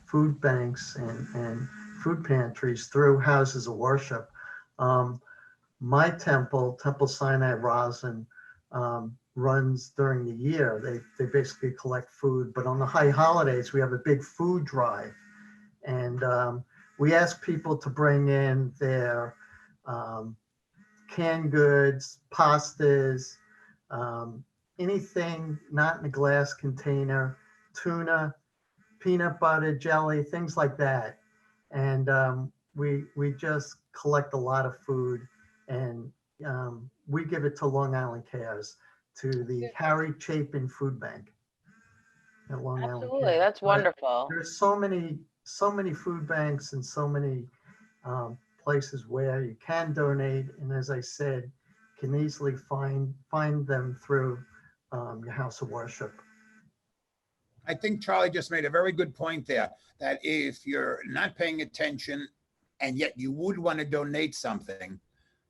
food banks and food pantries through houses of worship. My temple, Temple Sinai Rosin, runs during the year. They basically collect food, but on the high holidays, we have a big food drive. And we ask people to bring in their canned goods, pastas, anything not in a glass container, tuna, peanut butter, jelly, things like that. And we just collect a lot of food, and we give it to Long Island Cares, to the Harry Chapin Food Bank at Long Island Absolutely, Cares. that's But wonderful. there's so many food banks and so many places where you can donate, and as I said, can easily find them through your house of worship. I think Charlie just made a very good point there, that if you're not paying attention and yet you would want to donate something,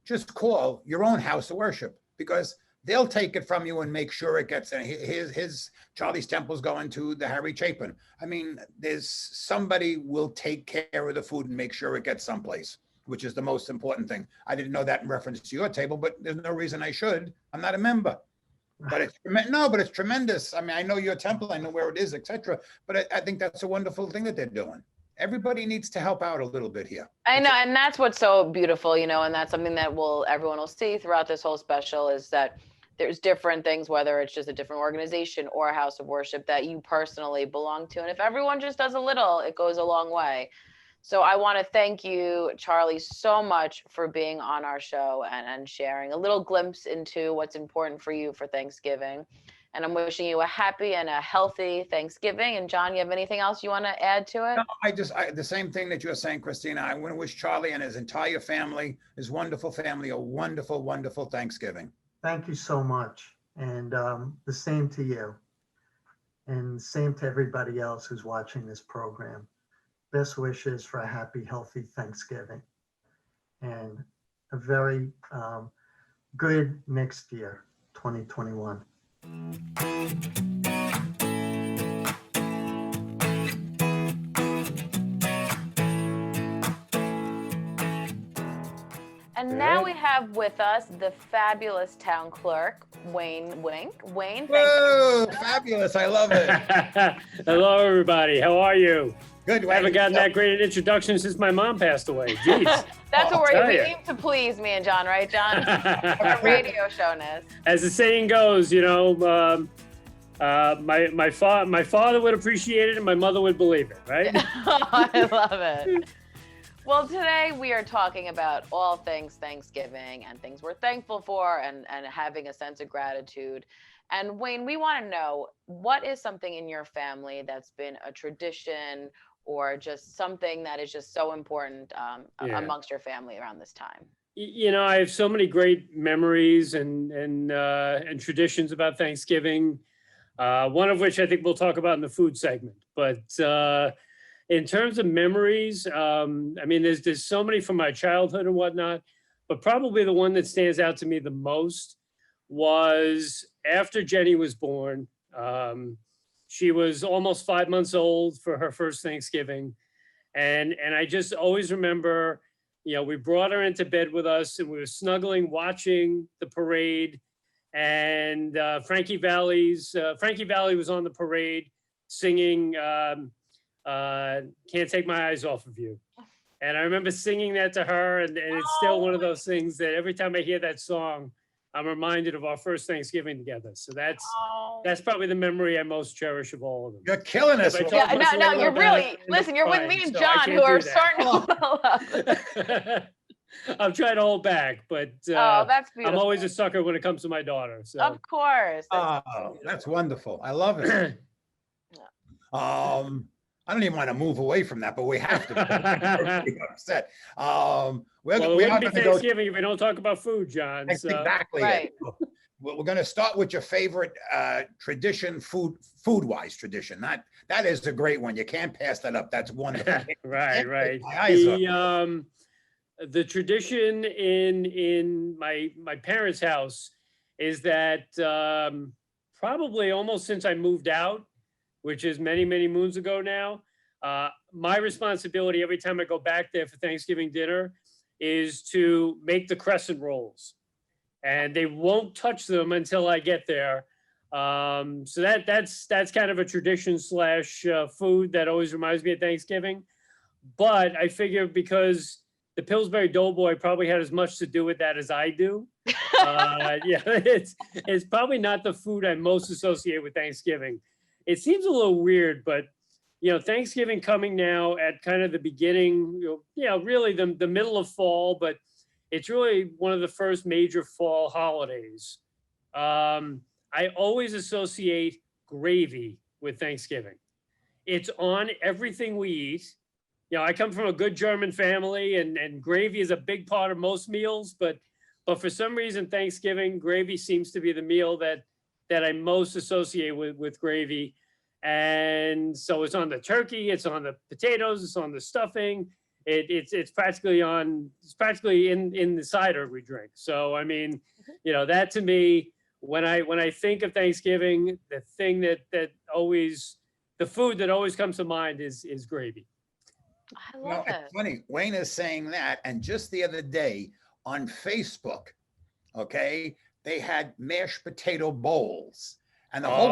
just call your own house of worship, because they'll take it from you and make sure it gets his Charlie's Temple's going to the Harry Chapin. I mean, there's somebody will take care of the food and make sure it gets someplace, which is the most important thing. I didn't know that in reference to your table, but there's no reason I should. I'm not a member. But it's tremendous. I mean, I know your temple, I know where it is, etc. But I think that's a wonderful thing that they're doing. Everybody needs to help out a little bit here. I know, and that's what's so beautiful, you know, and that's something that everyone will see throughout this whole special, is that there's different things, whether it's just a different organization or a house of worship that you personally belong to. And if everyone just does a little, it goes a long way. So I want to thank you, Charlie, so much for being on our show and sharing a little glimpse into what's important for you for Thanksgiving. And I'm wishing you a happy and a healthy Thanksgiving. And John, you have anything else you want to add to it? No, the same thing that you're saying, Kristina. I want to wish Charlie and his entire family, his wonderful family, a wonderful, wonderful Thanksgiving. Thank you so much. And the same to you. And same to everybody else who's watching this program. Best wishes for a happy, healthy Thanksgiving and a very good next year, 2021. And now we have with us the fabulous town clerk, Wayne Wink. Wayne, whoa, fabulous. I love it. Hello, everybody. How are you? Good. I haven't gotten that great an introduction since my mom passed away. Jeez. That's what we aim to please, me and John, right, John? Our radio showness. As the saying goes, you know, my father would appreciate it and my mother would believe it, right? I love it. Well, today we are talking about all things Thanksgiving and things we're thankful for and having a sense of gratitude. And Wayne, we want to know, what is something in your family that's been a tradition or just something that is just so important amongst your family around this time? You know, I have so many great memories and traditions about Thanksgiving, one of which I think we'll talk about in the food segment. But in terms of memories, I mean, there's so many from my childhood and whatnot, but probably the one that stands out to me the most was after Jenny was born. She was almost 5 months old for her first Thanksgiving. And I just always remember we brought her into bed with us and we were snuggling, watching the parade. And Frankie Valli was on the parade singing Can't Take My Eyes Off of You. And I remember singing that to her, and it's still one of those things that every time I hear that song, I'm reminded of our first Thanksgiving together. So that's probably the memory I most cherish of all of them. You're killing us. Yeah, no, you're really, listen, you're with me and John who are starting to well up. I'm trying to hold back, but that's beautiful. I'm always a sucker when it comes to my daughter. So. Of course. That's wonderful. I love it. I don't even want to move away from that, but we have to. Be upset. We wouldn't be Thanksgiving if we don't talk about food, John. That's exactly right. it. We're going to start with your favorite tradition, food-wise tradition. That is a great one. You can't pass that up. That's wonderful. Right. The tradition in my parents' house is that probably almost since I moved out, which is many, many moons ago now, my responsibility every time I go back there for Thanksgiving dinner is to make the crescent rolls. And they won't touch them until I get there. So that's kind of a tradition / food that always reminds me of Thanksgiving. But I figure because the Pillsbury Doughboy probably had as much to do with that as I do. It's probably not the food I most associate with Thanksgiving. It seems a little weird, but Thanksgiving coming now at kind of the beginning, really the middle of fall, but it's really one of the first major fall holidays. I always associate gravy with Thanksgiving. It's on everything we eat. I come from a good German family, and gravy is a big part of most meals, but for some reason, Thanksgiving, gravy seems to be the meal that I most associate with gravy. And so it's on the turkey, it's on the potatoes, it's on the stuffing. It's practically in the cider we drink. So, I mean, that to me, when I think of Thanksgiving, the thing the food that always comes to mind is gravy. I love it. It's funny, Wayne is saying that, and just the other day on Facebook, they had mashed potato bowls. And the whole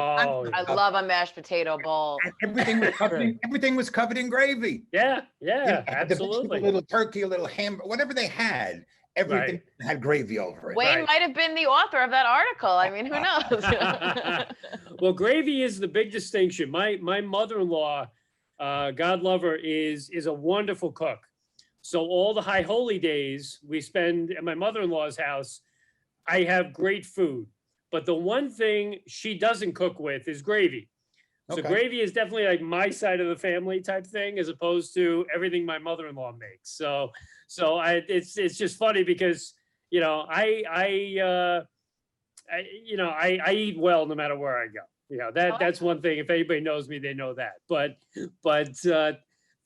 I love a mashed potato bowl. Everything was covered in gravy. Yeah, absolutely. A little turkey, a little ham, whatever they had, everything had gravy over it. Wayne might have been the author of that article. I mean, who knows? Well, gravy is the big distinction. My mother-in-law, God love her, is a wonderful cook. So all the high holy days we spend at my mother-in-law's house, I have great food. But the one thing she doesn't cook with is gravy. So gravy is definitely like my side of the family type thing, as opposed to everything my mother-in-law makes. So it's just funny because I eat well no matter where I go. That's one thing. If anybody knows me, they know that. But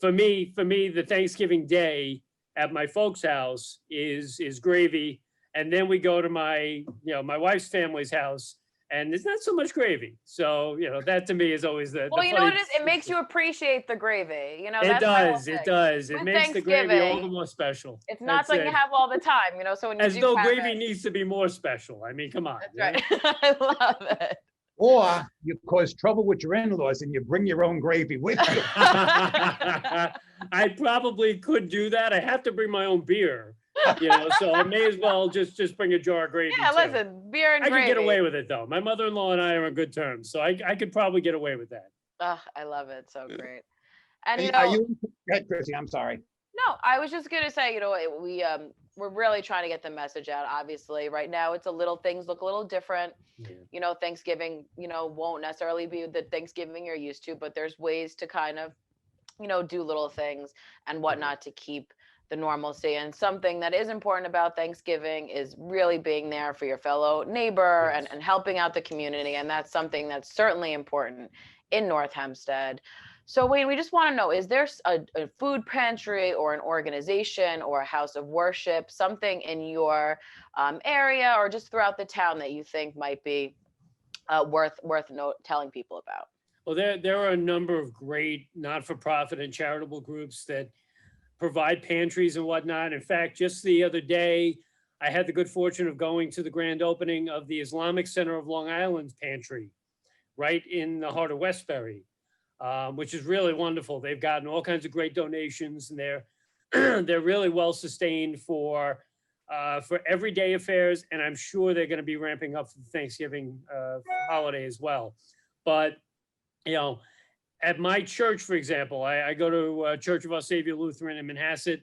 for me, the Thanksgiving day at my folks' house is gravy. And then we go to my wife's family's house, and there's not so much gravy. So, that to me is always the Well, you know what it is? It makes you appreciate the gravy. It does. It makes the gravy all the more special. It's not something you have all the time, so when you as though gravy needs to be more special. I mean, come on. That's right. I love it. Or you cause trouble with your in-laws and you bring your own gravy with you. I probably could do that. I have to bring my own beer. So I may as well just bring a jar of gravy. Yeah, too. listen, beer and gravy. I can get away with it though. My mother-in-law and I are on good terms, so I could probably get away with that. Oh, I love it. So great. And Are you? Go ahead, Chrissy. I'm sorry. No, I was just gonna say, we're really trying to get the message out. Obviously, right now things look a little different. Yeah. Thanksgiving, won't necessarily be the Thanksgiving you're used to, but there's ways to kind of, do little things and whatnot to keep the normalcy. And something that is important about Thanksgiving is really being there for your fellow neighbor and helping out the community. And that's something that's certainly important in North Hempstead. So Wayne, we just want to know, is there a food pantry or an organization or a house of worship, something in your area or just throughout the town that you think might be worth telling people about? Well, there are a number of great not-for-profit and charitable groups that provide pantries and whatnot. In fact, just the other day, I had the good fortune of going to the grand opening of the Islamic Center of Long Island's pantry, right in the heart of Westbury, which is really wonderful. They've gotten all kinds of great donations, and they're really well sustained for everyday affairs, and I'm sure they're going to be ramping up for the Thanksgiving holiday as well. But you know, at my church, for example, I go to Church of Our Savior Lutheran in Manhasset.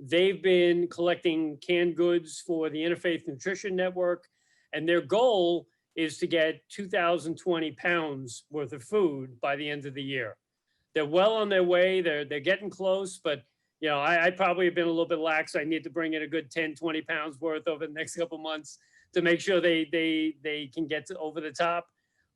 They've been collecting canned goods for the Interfaith Nutrition Network, and their goal is to get 2,020 pounds worth of food by the end of the year. They're well on their way. They're getting close, but you know, I probably have been a little bit lax. I need to bring in a good 10, 20 pounds worth over the next couple months to make sure they can get over the top.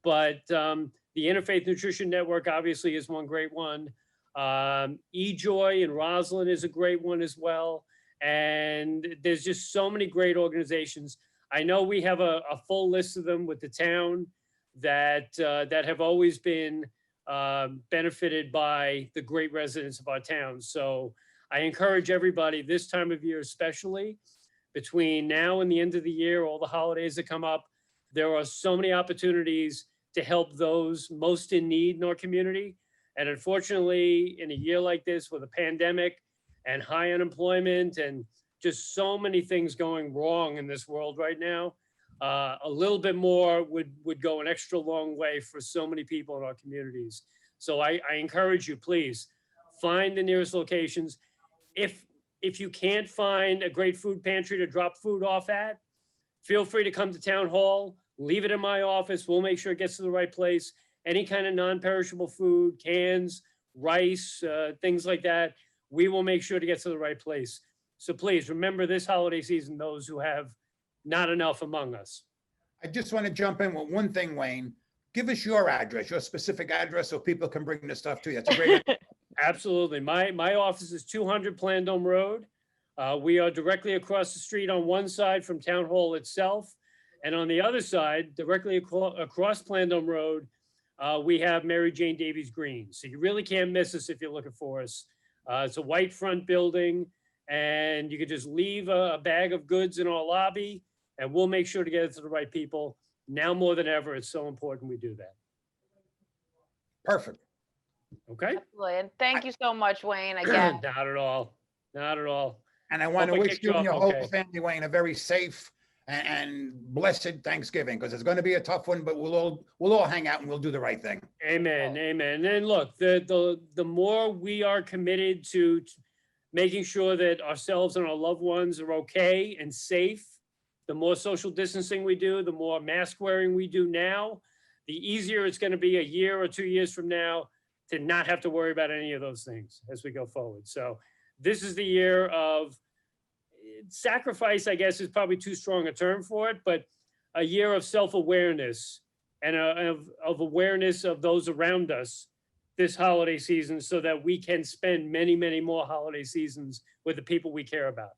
But the Interfaith Nutrition Network obviously is one great one. eJoy in Roslyn is a great one as well. And there's just so many great organizations. I know we have a full list of them with the town that have always been benefited by the great residents of our town. So I encourage everybody this time of year, especially between now and the end of the year, all the holidays that come up, there are so many opportunities to help those most in need in our community. And unfortunately, in a year like this with a pandemic and high unemployment and just so many things going wrong in this world right now, a little bit more would go an extra long way for so many people in our communities. So I encourage you, please find the nearest locations. If you can't find a great food pantry to drop food off at, feel free to come to town hall, leave it in my office. We'll make sure it gets to the right place. Any kind of non-perishable food, cans, rice, things like that, we will make sure to get to the right place. So please remember this holiday season, those who have not enough among us. I just want to jump in with one thing, Wayne. Give us your address, your specific address, so people can bring the stuff to you. That's a great idea. Absolutely. My office is 200 Plandome Road. We are directly across the street on one side from Town Hall itself. And on the other side, directly across Plandome Road, we have Mary Jane Davies Green. So you really can't miss us if you're looking for us. It's a white front building, and you can just leave a bag of goods in our lobby, and we'll make sure to get it to the right people. Now more than ever, it's so important we do that. Perfect. Okay? Absolutely. And thank you so much, Wayne, again. Not at all. Not at all. And I want to Hope I wish kicked you you and your off whole okay. family, Wayne, a very safe and blessed Thanksgiving, because it's going to be a tough one, but we'll all hang out and we'll do the right thing. Amen. Amen. And look, the more we are committed to making sure that ourselves and our loved ones are okay and safe, the more social distancing we do, the more mask wearing we do now, the easier it's going to be a year or 2 years from now to not have to worry about any of those things as we go forward. So this is the year of sacrifice, I guess is probably too strong a term for it, but a year of self-awareness and of awareness of those around us this holiday season, so that we can spend many, many more holiday seasons with the people we care about.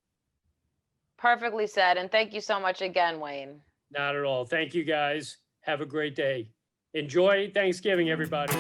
Perfectly said. And thank you so much again, Wayne. Not at all. Thank you, guys. Have a great day. Enjoy Thanksgiving, everybody.